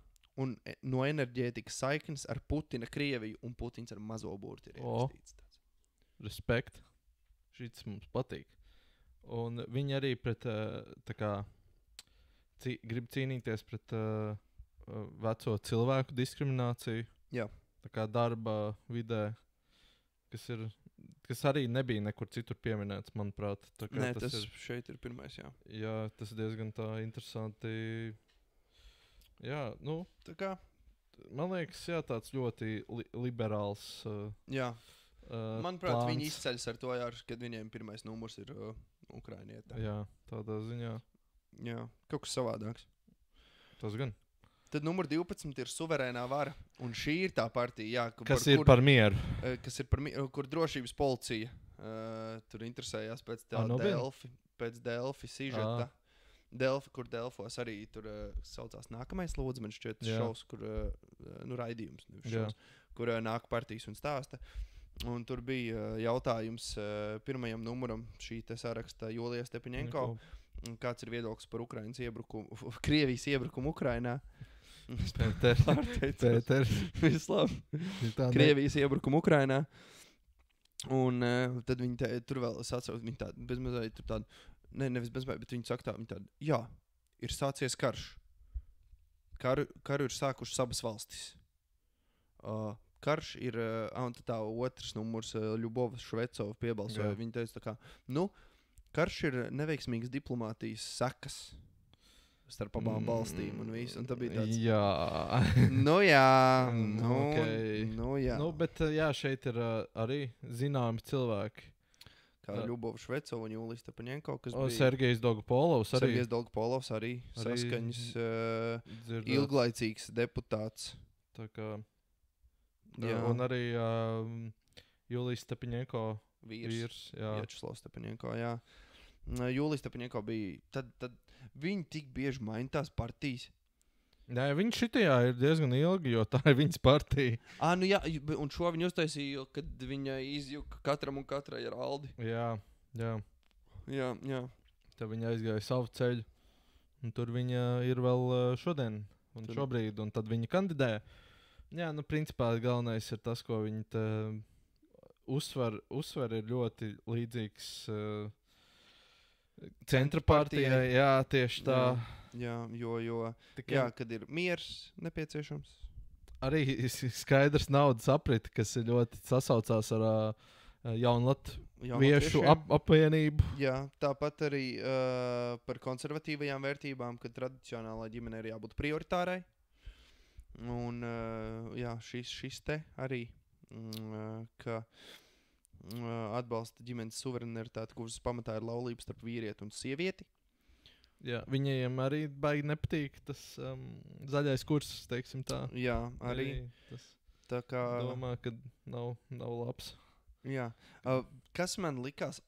un no enerģētikas saiknes ar Putina Krieviju, un Putins ar mazo burti ir rakstīts. Respekt. Šis mums patīk. Un viņi arī pret, grib cīnīties pret veco cilvēku diskrimināciju. Jā. Tā kā darba vidē, kas arī nebija nekur citur pieminēts, manuprāt. Nē, tas šeit ir pirmais, jā. Jā, tas diezgan tā interesanti. Jā, tā kā. Man liekas, tāds ļoti liberāls jā. Manuprāt, plāns. Viņi izceļas ar to, kad viņiem pirmais numurs ir Ukrainietā. Jā, tādā ziņā. Jā, kaut kas savādāks. Tas gan. Tad numur 12 ir suverēnā vara. Un šī ir tā partija, kas ir par mieru. Kur drošības policija tur interesējās pēc Delfi sižeta. Kur Delfos arī tur saucās nākamais lūdzu, man šķiet šovs, kur raidījums, šovs, kur nāk partijas un stāsta. Un tur bija jautājums pirmajam numuram šī te saraksta Julija Stepaņenko. Kāds ir viedoklis par Krievijas iebrukumu Ukrainā? Pēter. Vislabāk. Krievijas iebrukumu Ukrainā. Un tad viņi tur vēl sacauc, viņi tādu bezmazliet tur tādu, nevis bezmazliet, bet viņi saka tā, viņi tādu, jā, ir sācies karš. Karu ir sākušas abas valstis. Karš ir, un tā otrs numurs, Ļubova Švecova piebalsoja, viņi teica tā kā, karš ir neveiksmīgas diplomātijas sekas starp abām valstīm un visu, un tā bija tāds. Jā. Jā. Bet šeit ir arī zināmi cilvēki. Kā Ļubova Švecova un Julija Stepaņenko, kas bija. Sergejs Dolgopolovs arī. Sergejs Dolgopolovs arī saskaņas ilglaicīgs deputāts. Tā kā. Un arī Julija Stepaņenko vīrs. Vjačeslavs Stepaņenko, jā. Julija Stepaņenko bija, tad viņi tik bieži maina tās partijas. Nē, viņš šitajā ir diezgan ilgi, jo tā ir viņas partija. Jā, un šo viņi uztaisīja, kad viņa izjuka katram un katrai ar Aldi. Jā. Jā. Tad viņa aizgāja savu ceļu, un tur viņa ir vēl šodien un šobrīd, un tad viņa kandidē. Jā, principā galvenais ir tas, ko viņi te uzsver ir ļoti līdzīgs centra partijai. Jā, tieši tā. Jā, kad ir miers nepieciešams. Arī skaidrs naudas apriti, kas ir ļoti sasaucās ar Jaunlatviešu apvienību. Jā, tāpat arī par konservatīvajām vērtībām, kad tradicionālā ģimene ir jābūt prioritārai. Un šis te arī, ka atbalsta ģimenes suverenitāti, kuras pamatā ir laulības starp vīrieti un sievieti. Jā, viņiem arī baigi nepatīk tas zaļais kurs, teiksim tā. Jā, arī. Tā kā domā, ka nav labs. Jā. Kas man likās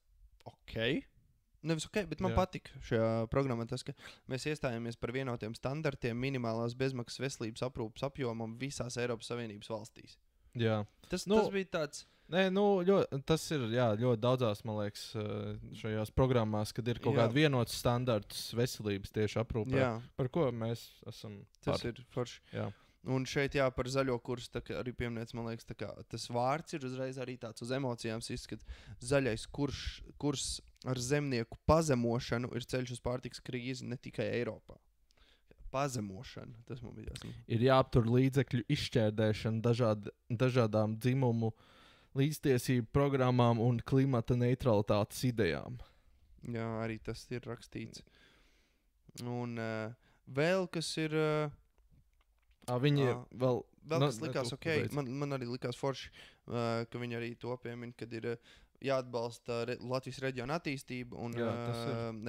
nevis bet man patika šajā programmā tas, ka mēs iestājāmies par vienotiem standartiem minimālās bezmaksas veselības aprūpes apjomam visās Eiropas Savienības valstīs. Jā. Tas bija tāds. Nē, tas ir ļoti daudzās, man liekas, šajās programmās, kad ir kaut kāda vienots standarts veselības tieši aprūpē. Jā. Par ko mēs esam Tas ir forši. Jā. Un šeit par zaļo kursu arī pieminēts, man liekas, tas vārds ir uzreiz arī tāds uz emocijām izskat. Zaļais kurs ar zemnieku pazemošanu ir ceļš uz pārtikas krīzi ne tikai Eiropā. pazemošana. Tas man bija jāsaka. Ir jāaptur līdzekļu izšķērdēšana dažādām dzimumu līdztiesību programmām un klimata neutralitātes idejām. Jā, arī tas ir rakstīts. Un vēl kas ir... Viņi vēl kas likās ok. Man arī likās forši, ka viņi arī to piemina, kad ir jāatbalsta Latvijas reģiona attīstību un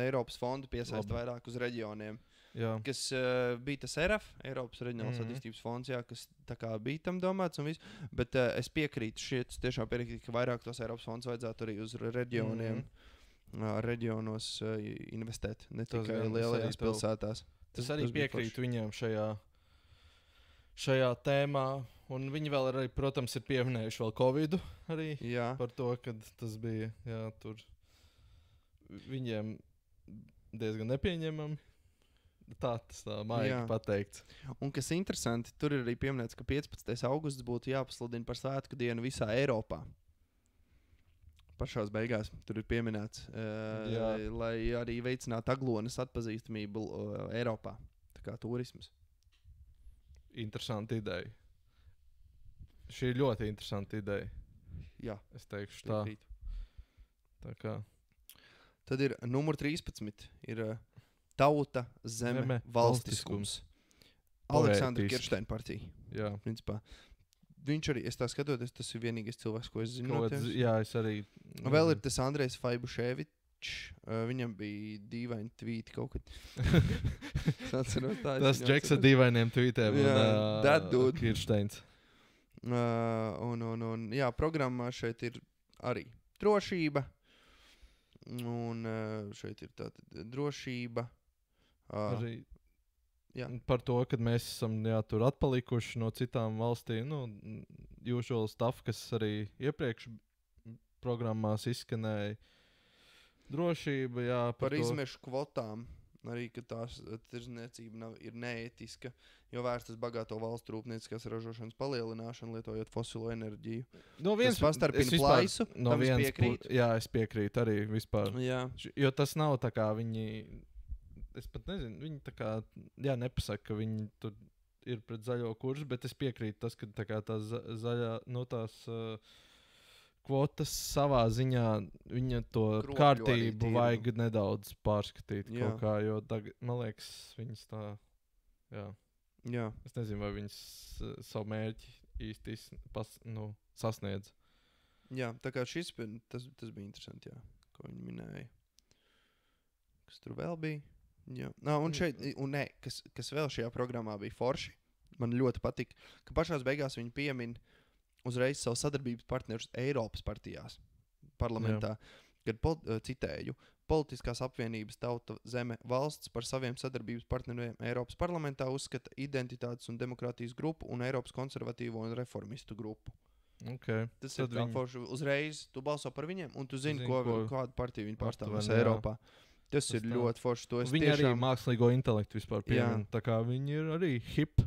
Eiropas fondu piesaist vairāk uz reģioniem. Jā. Kas bija tas ERAF, Eiropas reģionālās attīstības fonds, jā, kas tā kā bija tam domāts un viss. Bet es piekrītu, tiešām piekrītu, ka vairāk tos Eiropas fondus vajadzētu arī uz reģioniem, reģionos investēt, ne tikai lielajās pilsētās. Tas arī piekrīt viņiem šajā tēmā. Un viņi vēl arī, protams, ir pieminējuši vēl Covidu arī par to, ka tas bija tur viņiem diezgan nepieņemami. Tā maigi pateikts. Un kas interesanti, tur ir arī pieminēts, ka 15. augusts būtu jāpasludina par svētku dienu visā Eiropā. Pašās beigās tur ir pieminēts, lai arī veicinātu Aglonas atpazīstamību Eiropā. Tā kā turismas. Interesanti ideja. Šī ir ļoti interesanti ideja. Jā. Es teikšu tā. Tā kā. Tad ir numur 13. Ir Tauta, zeme, valstiskums. Aleksandra Kirsteina partija. Jā. Principā. Viņš arī, es tā skatoties, tas ir vienīgais cilvēks, ko es zinu. Jā, es arī. Vēl ir tas Andrejs Faibuševičs. Viņam bija dīvaini tvīti kaut kad. Tas Džeks ar dīvainiem tvītiem. That dude. Kirsteins. Jā, programmā šeit ir arī drošība. Un šeit ir tātad drošība. Arī par to, ka mēs esam tur atpalikuši no citām valstīm. Usual stuff, kas arī iepriekš programmās izskanēja. Drošība, jā. Par izmešu kvotām. Arī, ka tās tirdzniecība ir neētiska, jo vērstas bagāto valstu rūpnieciskās ražošanas palielināšanu, lietojot fosilo enerģiju. Tas pastarpina plaisu, tam es piekrītu. Jā, es piekrītu arī vispār. Jā. Jo tas nav tā kā viņi, es pat nezinu, viņi tā kā, nepasaka, ka viņi tur ir pret zaļo kursu, bet es piekrītu tas, ka tā kā tās zaļā, tās kvotas savā ziņā, viņa to Kropļu kārtību vajag nedaudz pārskatīt kaut kā, jo man liekas, viņas tā, jā. Es nezinu, vai viņas savu mērķi īsti sasniedz. Jā, tā kā tas bija interesanti, ko viņi minēja. Kas tur vēl bija? Jā. Un šeit, kas vēl šajā programmā bija forši, man ļoti patika, ka pašās beigās viņi piemin uzreiz savu sadarbības partnerus Eiropas partijās parlamentā, kad, citēju, politiskās apvienības Tauta, zeme, valsts par saviem sadarbības partneriem Eiropas parlamentā uzskata identitātes un demokrātijas grupu un Eiropas konservatīvo un reformistu grupu. Okay. Tas ir tā forši. Uzreiz tu balso par viņiem un tu zini, kādu partiju viņi pārstāvēs Eiropā. Tas ir ļoti forši. Viņi arī mākslīgo intelektu vispār piemin. Tā kā viņi ir arī hip,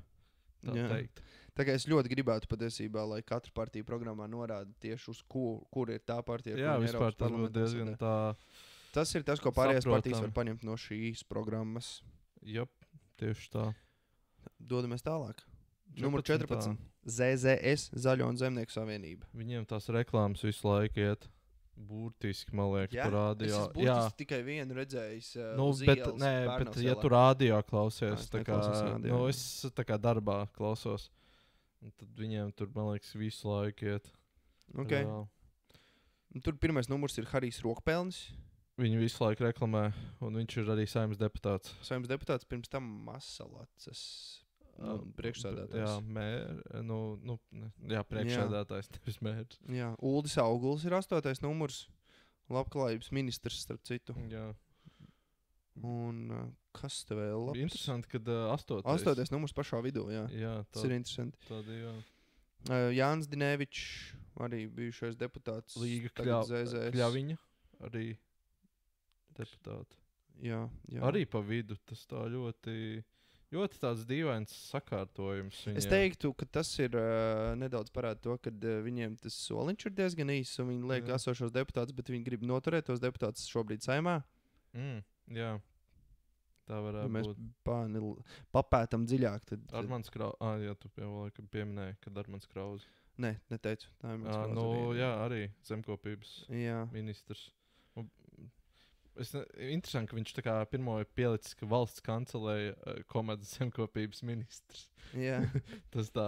tā teikt. Tā kā es ļoti gribētu patiesībā, lai katra partija programmā norāda tieši uz kur ir tā partija. Jā, vispār tas būtu diezgan tā. Tas ir tas, ko pārējās partijas var paņemt no šīs programmas. Jop, tieši tā. Dodamies tālāk. Numur 14. ZZS, Zaļo un Zemnieku savienība. Viņiem tās reklāmas visu laiku iet. Burtiski, man liekas, tur rādio. Es burtiski tikai vienu redzējis. Bet ja tu rādio klausies, es tā kā darbā klausos. Un tad viņiem tur, man liekas, visu laiku iet. Okay. Tur pirmais numurs ir Harijs Rokpelnis. Viņu visu laiku reklamē, un viņš ir arī Saeimas deputāts. Saeimas deputāts, pirms tam Masalacis. Priekšsēdētājs. Priekšsēdētājs, nevis mērķis. Jā, Uldis Auguls ir 8. numurs. Labklājības ministrs, starp citu. Jā. Un kas te vēl labs? Interesanti, kad 8. 8. numurs pašā vidū, jā. Tas ir interesanti. Tādi, jā. Jānis Dinevičs, arī bijušais deputāts. Līga Kļaviņa, arī deputāti. Jā. Arī pa vidu, tas tā ļoti tāds dīvains sakārtojums. Viņiem. Es teiktu, ka tas ir nedaudz parāda to, ka viņiem tas soliņš ir diezgan īss, un viņi liek esošos deputātus, bet viņi grib noturēt tos deputātus šobrīd Saeimā. Jā. Tā varētu būt. Mēs papētam dziļāk. Tad... Armands Krauze. Jā, tu pieminēji, kad Armands Krauze. Nē, neteicu. Tā ir mans Krauze. Jā, arī zemkopības ministrs. Interesanti, ka viņš tā kā pirmo ir pielicis, ka valsts kancelēja komandas zemkopības ministrs. Jā. Tas tā.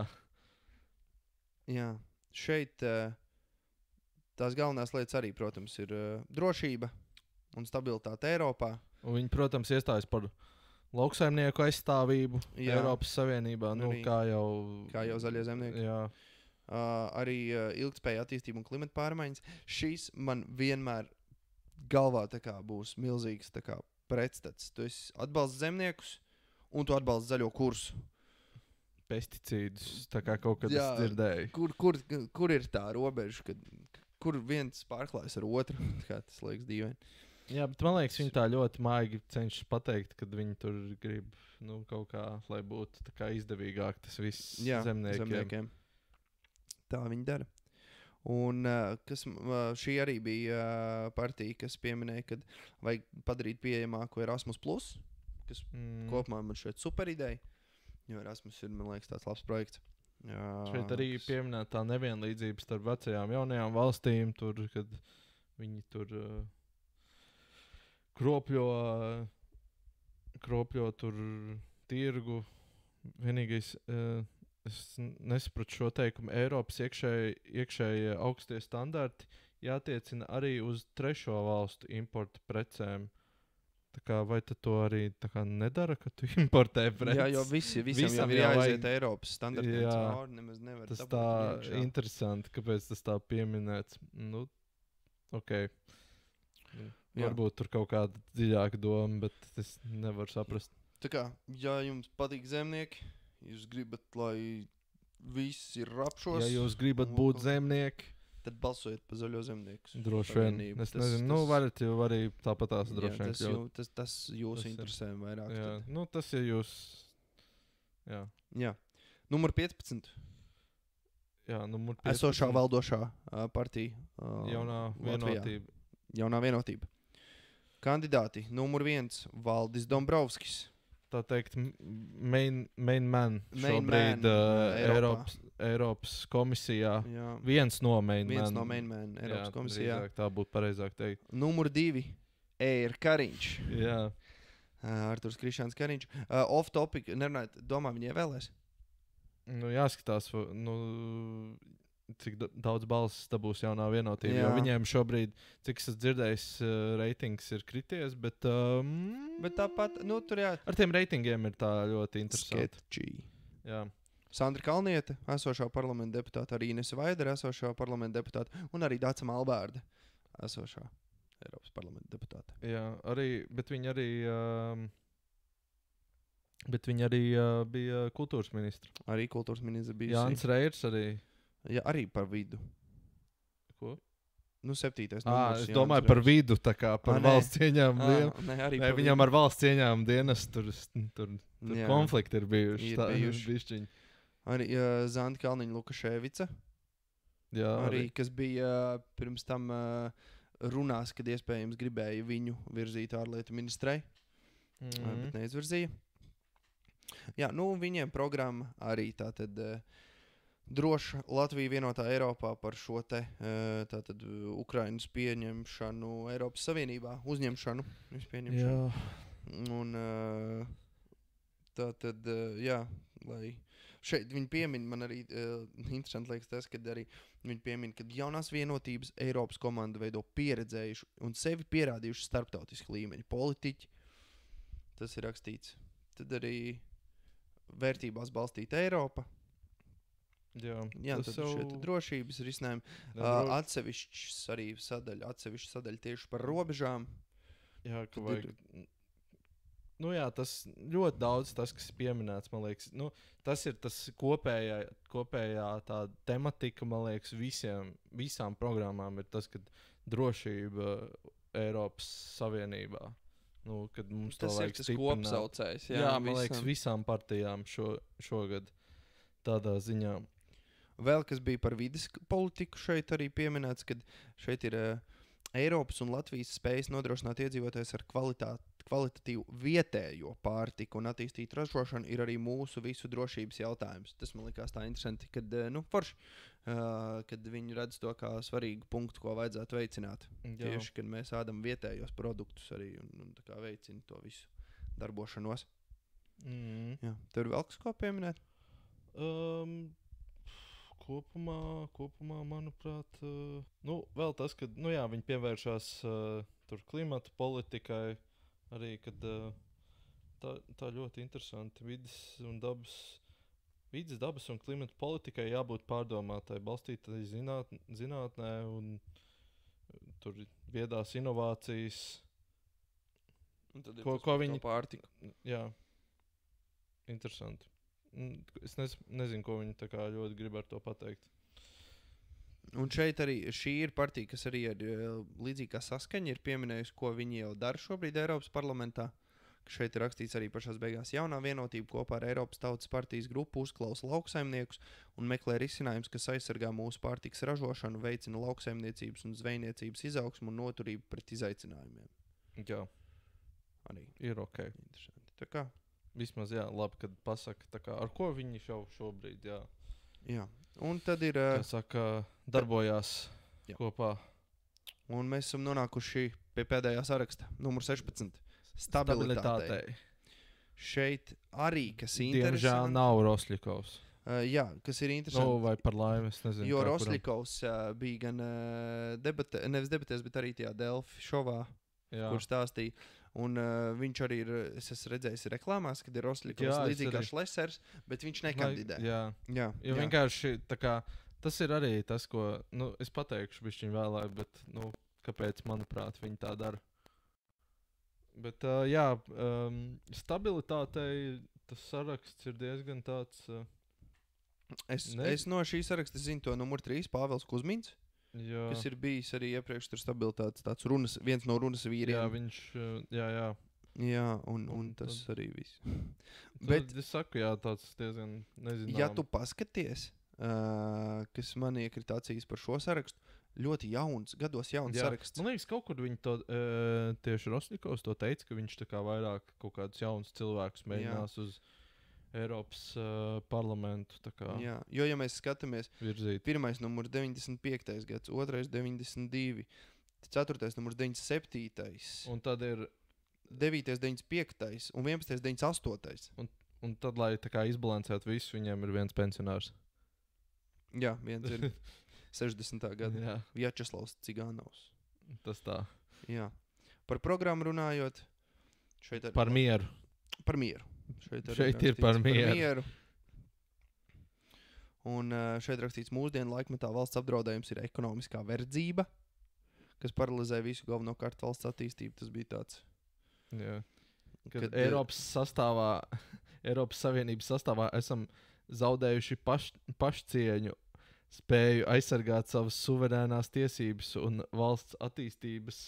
Jā. Šeit tās galvenās lietas arī, protams, ir drošība un stabilitāte Eiropā. Un viņi, protams, iestājas par lauksaimnieku aizstāvību Eiropas Savienībā. Nu, kā jau zaļie zemnieki. Jā. Arī ilgtspēja attīstība un klimata pārmaiņas. Šīs man vienmēr galvā būs milzīgs pretstats. Tu atbalsti zemniekus un tu atbalsti zaļo kursu. Pesticīdus, tā kā kaut kad es dzirdēju. Kur ir tā robeža, kur viens pārklājas ar otru? Tas liekas dīvaini. Jā, bet man liekas, viņi tā ļoti maigi cenšas pateikt, kad viņi tur grib kaut kā, lai būtu tā kā izdevīgāk tas viss zemniekiem. Tā viņi dara. Un šī arī bija partija, kas pieminēja, ka vajag padarīt pieejamāku Erasmus+, kas kopumā man šeit super ideja, jo Erasmus ir, man liekas, tāds labs projekts. Šeit arī pieminēta tā nevienlīdzība starp vecajām jaunajām valstīm, tur, kad viņi tur kropļo tur tirgu. Vienīgais... Es nesapratu šo teikumu. Eiropas iekšējie augstie standarti jātiecina arī uz trešo valstu importa precēm. Tā kā, vai to arī nedara, ka tu importē preces? Jā, jo visam ir jāaiziet Eiropas standartiem cauri, nemaz nevar tas tā iekšā. Interesanti, kāpēc tas tā pieminēts. Ok. Varbūt tur kaut kāda dziļāka doma, bet es nevaru saprast. Tā kā, ja jums patīk zemnieki, jūs gribat, lai viss ir rapšos. Ja jūs gribat būt zemnieki, tad balsojiet par zaļo zemniekus. Droši vien. Es nezinu, varat jau arī tāpatās droši vien. Tas jūs interesē vairāk. Jā, tas ir jūs. Jā. Numur 15. Jā, numur 15. Esošā valdošā partija. Jaunā vienotība. Kandidāti. Numur 1. Valdis Dombrovskis. Tā teikt, main man šobrīd Eiropas komisijā. Jā. Viens no main man Eiropas komisijā. Tā būtu pareizāk teikt. Numur 2. Eir Kariņš. Jā. Arturs Krišāns Kariņš. Off topic, nerunājot, domā viņi ievēlēs? Jāskatās, cik daudz balsis dabūs jaunā vienotība. Jo viņiem šobrīd, cik es dzirdējis, reitings ir krities, bet tāpat, tur ar tiem reitingiem ir tā ļoti interesanti. Sketchy. Jā. Sandra Kalniete, esošā parlamenta deputāta, arī Inese Vaidere, esošā parlamenta deputāta, un arī Dāca Malbārde, esošā Eiropas parlamenta deputāta. Jā, bet viņi arī bija kultūras ministri. Arī kultūras ministri bija. Jānis Reirs arī. Jā, arī par vidu. Ko? 7. numurs. Es domāju par vidu, tā kā par valsts ieņēmumu. Viņam ar valsts ieņēmumu dienas tur konflikti ir bijuši. Arī Zanda Kalniņa Lukaševica. Jā, arī. Kas bija pirms tam runās, kad iespējams gribēja viņu virzīt ārlietu ministrei. Bet neizvirzīja. Jā, viņiem programma arī tātad... Droša Latvija vienotā Eiropā par šo tātad Ukrainas pieņemšanu Eiropas Savienībā, uzņemšanu, pieņemšanu. Jā. Un tātad, lai šeit viņi piemin, man arī interesanti liekas tas, kad arī viņi piemin, ka jaunās vienotības Eiropas komanda veido pieredzējuši un sevi pierādījuši starptautiski līmeņi politiķi. Tas ir rakstīts. Tad arī vērtībās balstīta Eiropa. Jā, tad šeit drošības risinājumi. Atsevišķs arī sadaļa tieši par robežām. Jā, ka vajag... tas ļoti daudz, tas, kas pieminēts, man liekas. Tas ir tas kopējā tā tematika, man liekas, visām programmām ir tas, ka drošība Eiropas Savienībā. Kad mums tas ir tas kopsaucējs. Jā, man liekas, visām partijām šogad tādā ziņā. Vēl kas bija par vides politiku šeit arī pieminēts, kad šeit ir Eiropas un Latvijas spējas nodrošināt iedzīvotājus ar kvalitatīvu vietējo pārtiku un attīstītu ražošanu ir arī mūsu visu drošības jautājums. Tas man likās tā interesanti, kad, forši, kad viņi redz to kā svarīgu punktu, ko vajadzētu veicināt. Tieši, kad mēs ēdam vietējos produktus arī un tā kā veicina to visu darbošanos. Jā. Tev ir vēl kas ko pieminēt? Kopumā, manuprāt, vēl tas, ka viņi pievēršās tur klimata politikai, arī, kad tā ļoti interesanti vides, dabas un klimata politikai jābūt pārdomātai, balstītai zinātnē un tur viedās inovācijas. Un tad ir ko viņi pārtika. Jā, interesanti. Es nezinu, ko viņi tā kā ļoti grib ar to pateikt. Un šeit arī šī ir partija, kas arī ir līdzīgi kā Saskaņa, ir pieminējusi, ko viņi jau dara šobrīd Eiropas parlamentā. Šeit ir rakstīts arī pašās beigās: jaunā vienotība kopā ar Eiropas Tautas partijas grupu uzklausa lauksaimniekus un meklē risinājumus, kas aizsargā mūsu pārtikas ražošanu, veicina lauksaimniecības un zvejniecības izaugsmu un noturību pret izaicinājumiem. Jā, arī ir ok. Interesanti. Tā kā vismaz, jā, labi, kad pasaka, tā kā, ar ko viņi šobrīd, jā. Jā, un tad ir... Kā saka, darbojās kopā. Un mēs esam nonākuši pie pēdējā saraksta, numur 16. Stabilitātei. Šeit arī, kas interesanti... Diemžēl nav Rosļikovs. Jā, kas ir interesanti. Vai par laimi, es nezinu. Jo Rosļikovs bija gan nevis debatēs, bet arī tajā Delfi šovā, kur stāstīja. Un viņš arī ir, es esmu redzējis reklāmās, kad ir Rosļikovs līdzīgi kā Šlesers, bet viņš nekandidē. Jā. Vienkārši tā kā, tas ir arī tas, ko, es pateikšu bišķiņ vēlāk, bet, kāpēc, manuprāt, viņi tā dara. Bet, stabilitātei tas saraksts ir diezgan tāds... Es no šī saraksta zinu to numur 3, Pāvils Kuzmins. Jā. Kas ir bijis arī iepriekš tur stabilitātes tāds viens no runas vīriem. Jā, viņš, jā. Jā, un tas tad, arī viss. Bet es saku, jā, tāds diezgan nezināms. Ja tu paskaties, kas man iekrita acīs par šo sarakstu, ļoti gados jauns saraksts. Man liekas, kaut kur viņi to, tieši Rosļikovs to teica, ka viņš tā kā vairāk kaut kādus jaunus cilvēkus mēģinās uz Eiropas parlamentu. Jā, jo, ja mēs skatāmies, virzīt. Pirmais numurs 95. gads, otrais 92, ceturtais numurs 97. Un tad ir 9. 95. un 11. 98. Un tad, lai tā kā izbalansētu visu, viņiem ir viens pensionārs. Jā, viens ir 60. gada Vjačeslavs Cigānovs. Tas tā. Jā. Par programmu runājot, šeit arī... Par mieru. Par mieru. Šeit ir par mieru. Un šeit rakstīts, mūsdienu laikmetā valsts apdraudējums ir ekonomiskā verdzība, kas paralizē visu galvenokārt valsts attīstību. Tas bija tāds. Jā. Kad Eiropas Savienības sastāvā esam zaudējuši pašcieņu, spēju aizsargāt savas suverēnās tiesības un valsts attīstības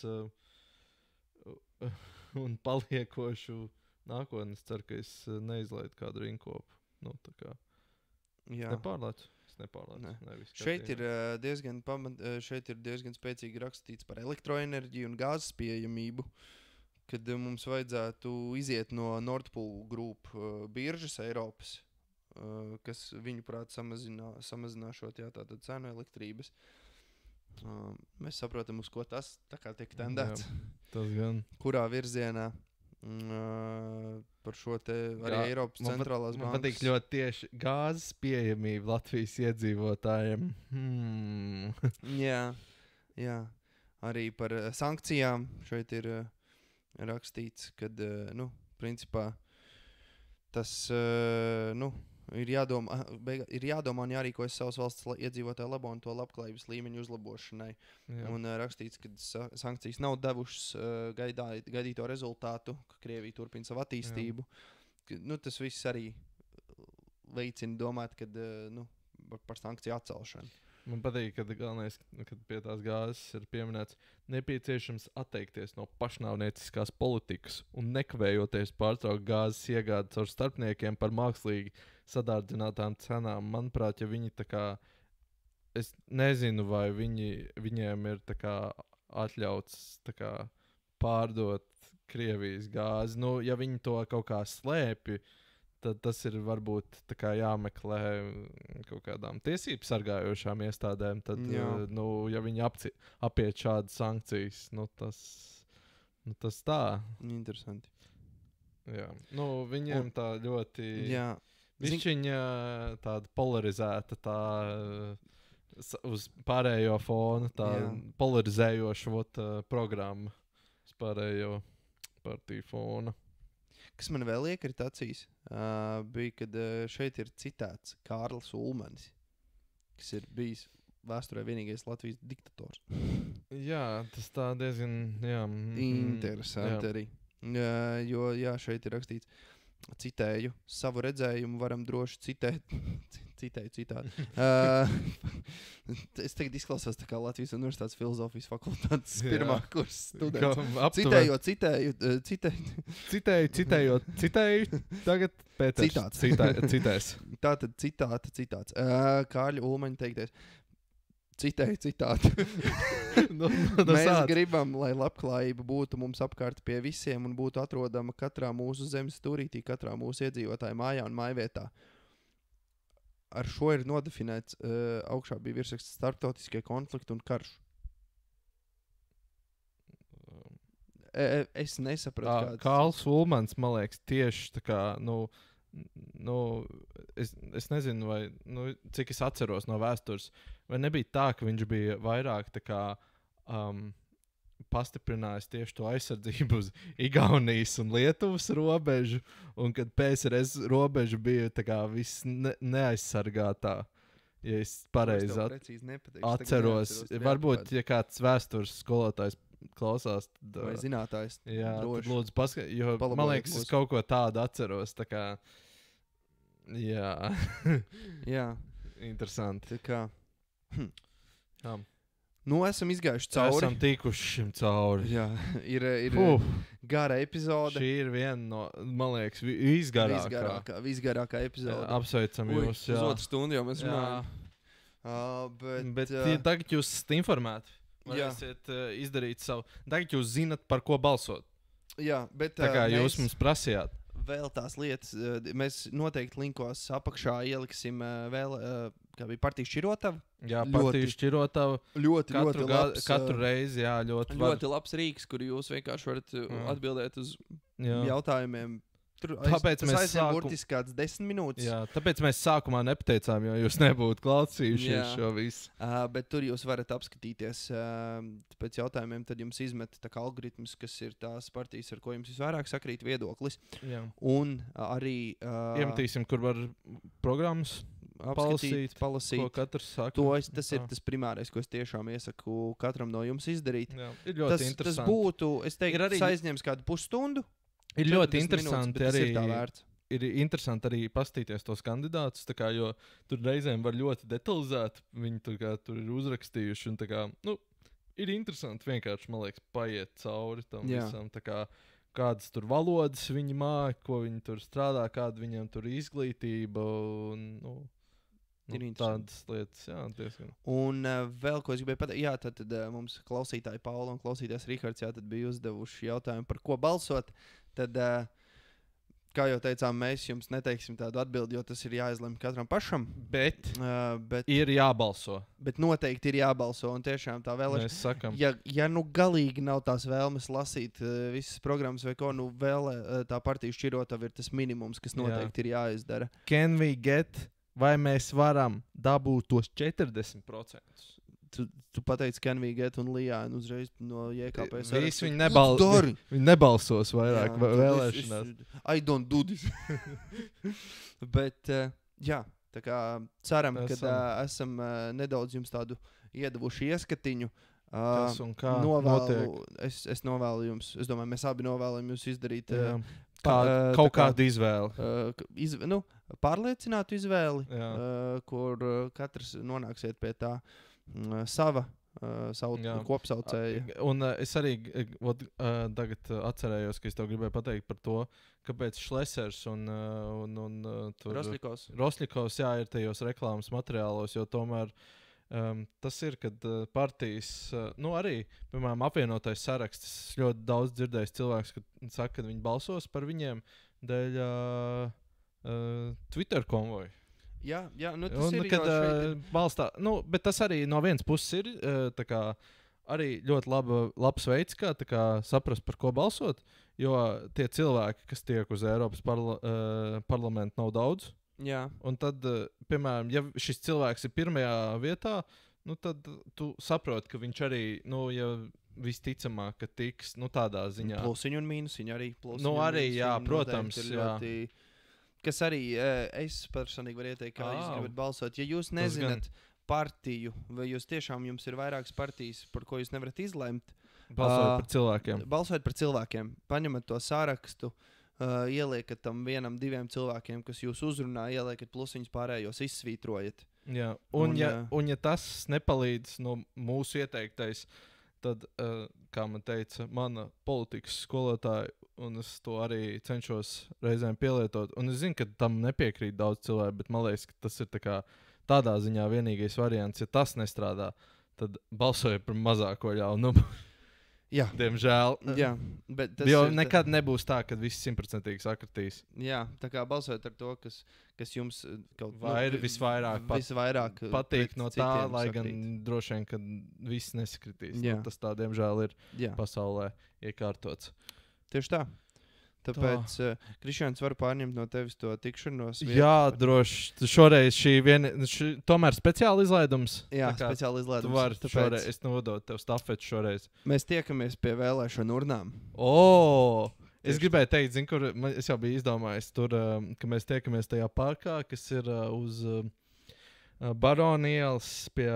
un paliekošu nākotnes. Ceru, ka es neizlaidu kādu rinkopu. Nepārlācu. Šeit ir diezgan spēcīgi rakstīts par elektroenerģiju un gāzes pieejamību, kad mums vajadzētu iziet no Nord Pool Group biržas Eiropas, kas viņuprāt samazināšot tātad cenu elektrības. Mēs saprotam, uz ko tas tā kā tiek tendēts. Tas gan. Kurā virzienā par šo te arī Eiropas centrālās bankas. Man patīk ļoti tieši gāzes pieejamība Latvijas iedzīvotājiem. Jā. Arī par sankcijām šeit ir rakstīts, kad, principā tas, ir jādomā un jārīkojas savas valsts iedzīvotāju labo un to labklājības līmeņu uzlabošanai. Jā. Un rakstīts, ka sankcijas nav devušas gaidīto rezultātu, ka Krievija turpina savu attīstību. Tas viss arī veicina domāt, kad, par sankciju atcelšanu. Man patīk, ka galvenais, kad pie tās gāzes ir pieminēts, nepieciešams atteikties no pašnāvnieciskās politikas un nekavējoties pārtraukt gāzes iegādi caur starpniekiem par mākslīgi sadārdzinātām cenām. Manuprāt, ja viņi tā kā, es nezinu, vai viņiem ir tā kā atļauts tā kā pārdot Krievijas gāzi. Nu, ja viņi to kaut kā slēpj, tad tas ir varbūt tā kā jāmeklē kaut kādām tiesību sargājošām iestādēm. Tad, ja viņi apiet šādas sankcijas, tas tā. Interesanti. Jā. Viņiem tā ļoti... Višķiņa tāda polarizēta, tā uz pārējo fonu, tā polarizējoša programma uz pārējo partiju fonu. Kas man vēl iekrita acīs, bija, kad šeit ir citāts Kārlis Ulmanis, kas ir bijis vēsturē vienīgais Latvijas diktators. Jā, tas tā diezgan, interesanti arī. Jo, šeit ir rakstīts, citēju, savu redzējumu varam droši citēju citādi. Es tagad izklausos tā kā Latvijas Universitātes filozofijas fakultātes pirmā kursa students. Citēju, tagad Pēters citēs. Tātad citāts. Kārļa Ulmaņa teiktais. Citēju citātu. Mēs gribam, lai labklājība būtu mums apkārt pie visiem un būtu atrodama katrā mūsu zemes stūrītī, katrā mūsu iedzīvotāja mājā un mājvietā. Ar šo ir nodefinēts, augšā bija virsraksts starptautiskie konflikti un karš. Es nesapratu, kāds... Kārlis Ulmans, man liekas, tieši tā kā, es nezinu, vai, cik es atceros no vēstures, vai nebija tā, ka viņš bija vairāk tā kā pastiprinājis tieši to aizsardzību uz Igaunijas un Lietuvas robežu, un kad PSRS robeža bija tā kā viss neaizsargātā, ja es pareizi atceros. Varbūt, ja kāds vēstures skolotājs klausās, tad... Vai zinātājs. Jā, tad lūdzu paskatīt, jo man liekas, es kaut ko tādu atceros, tā kā... Jā. Jā. Interesanti. Tā kā... Jā. Esam izgājuši cauri. Esam tikuši šim cauri. Jā, ir gara epizode. Šī ir viena no, man liekas, visgarākā epizode. Apsveicam jūs. Uz otru stundu jau mēs runājam. Bet tagad jūs esat informēti. Varēsiet izdarīt savu. Tagad jūs zinat, par ko balsot. Jā, bet... Tā kā jūs mums prasījāt. Vēl tās lietas, mēs noteikti linkos apakšā ieliksim vēl, kā bija partija šķirotava. Jā, partija šķirotava. Ļoti labs. Katru reizi, jā, ļoti labs rīks, kur jūs vienkārši varat atbildēt uz jautājumiem. Tāpēc mēs burtiski kāds 10 minūtes. Jā, tāpēc mēs sākumā nepateicām, jo jūs nebūtu klausījušies šo visu. Bet tur jūs varat apskatīties pēc jautājumiem, tad jums izmet tā kā algoritmus, kas ir tās partijas, ar ko jums visvairāk sakrīt viedoklis. Jā. Un arī... Iemetīsim, kur var programmas palasīt, ko katrs saka. Tas ir tas primārais, ko es tiešām iesaku katram no jums izdarīt. Jā, ir ļoti interesanti. Tas būtu, es teiktu, arī... aizņems kādu pusstundu. Ir ļoti interesanti minūtes, ir interesanti arī paskatīties tos kandidātus, kā, jo tur reizēm var ļoti detalizēt, viņi tur ir uzrakstījuši. Un, kā, ir interesanti vienkārši, man liekas, paiet cauri tam visam. Kā, kādas tur valodas viņi māca, ko viņi tur strādā, kāda viņiem tur izglītība. Tādas lietas, jā, diezgan. Un vēl, ko es gribēju pateikt, tad mums klausītāji Paula un klausītājs Rihards tad bija uzdevuši jautājumu, par ko balsot. Tad, kā jau teicām, mēs jums neteiksim tādu atbildi, jo tas ir jāizlemj katram pašam. Bet ir jābalso. Bet noteikti ir jābalso, un tiešām tā vēlēšana. Mēs sakam. Ja galīgi nav tās vēlmes lasīt visas programmas vai ko, vēl tā partija šķirotava ir tas minimums, kas noteikti ir jāizdara. Can we get... Vai mēs varam dabūt tos 40%? Tu pateici, can we get un Lijānu uzreiz no JKP. Visi viņi nebalsos vairāk vēlēšanās. I don't do this. Bet, jā, tā kā ceram, ka esam nedaudz jums tādu iedavuši ieskatiņu. Kas un kā novēlu, es novēlu jums, es domāju, mēs abi novēlam jūs izdarīt kaut kādu izvēli. Pārliecinātu izvēli, kur katrs nonāksiet pie tā savu kopsaucēju. Un es arī tagad atcerējos, ka es tev gribēju pateikt par to, kāpēc Šlesers un Rosļikovs, ir tajos reklāmas materiālos, jo tomēr Tas ir, kad partijas, arī, piemēram, apvienotais saraksts, ļoti daudz dzirdējis cilvēks, kad saka, ka viņi balsos par viņiem dēļ Twitter konvoju. Jā, tas ir kad balstā, bet tas arī no vienas puses ir tā kā arī ļoti labs veids, kā saprast, par ko balsot, jo tie cilvēki, kas tiek uz Eiropas parlamentu, nav daudz. Jā. Un tad, piemēram, ja šis cilvēks ir pirmajā vietā, tad tu saproti, ka viņš arī, ja visticamāk, ka tiks, tādā ziņā. Plusiņu un mīnusiņu arī. Arī, jā, protams, jā. Kas arī es personīgi varu ieteikt, kā jūs gribat balsot. Ja jūs nezināt partiju, vai jums ir vairākas partijas, par ko jūs nevarat izlemt. Balsojot par cilvēkiem. Paņemat to sārakstu, ieliekat tam 1-2 cilvēkiem, kas jūs uzrunā, ieliekat plusiņus, pārējos izsvītrojat. Jā, un ja tas nepalīdz no mūsu ieteiktais, tad, kā man teica, mana politikas skolotāja, un es to arī cenšos reizēm pielietot, un es zinu, ka tam nepiekrīt daudz cilvēku, bet man liekas, ka tas ir tādā ziņā vienīgais variants, ja tas nestrādā, tad balsoja par mazāko ļaunumu. Jā. Diemžēl. Jā, bet tas nekad nebūs tā, ka viss 100% sakritīs. Jā, tā kā balsojot ar to, kas jums visvairāk patīk no tā, lai gan droši vien, ka viss nesakritīs. Tas tā, diemžēl, ir pasaulē iekārtots. Tieši tā. Tāpēc, Krišjāns, var pārņemt no tevis to tikšanos. Jā, droši. Šoreiz tomēr speciāli izlaidums. Jā, speciāli izlaidums. Tu vari šoreiz, es nododu tev stafeti šoreiz. Mēs tiekamies pie vēlēšanu urnām. Es gribēju teikt, kur es jau biju izdomājis tur, ka mēs tiekamies tajā parkā, kas ir uz Baronielas pie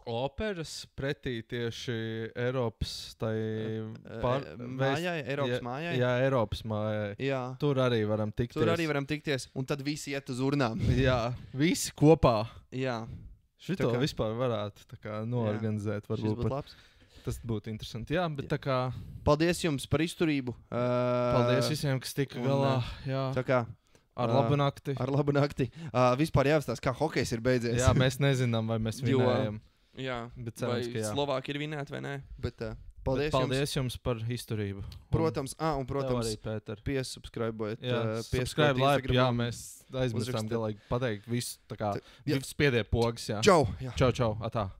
operas pretī tieši Eiropas mājai. Jā, Eiropas mājai. Jā. Tur arī varam tikties. Un tad visi iet uz urnām. Jā, visi kopā. Jā. Šito vispār varētu noorganizēt. Varbūt labs. Tas būtu interesanti. Jā, bet paldies jums par izturību. Paldies visiem, kas tika galā. Jā. Ar labu nakti. Vispār jāapstāsta, kā hokejs ir beidzies. Jā, mēs nezinām, vai mēs vinējam. Jā, bet cerams, vai Slovāki ir vinēti vai nē. Bet paldies jums par izturību. Protams, protams, piesubscribojot. Subscribe like, jā, mēs aizmirstām galīgi pateikt visu, spiediet pogas, jā. Čau! Čau, atā.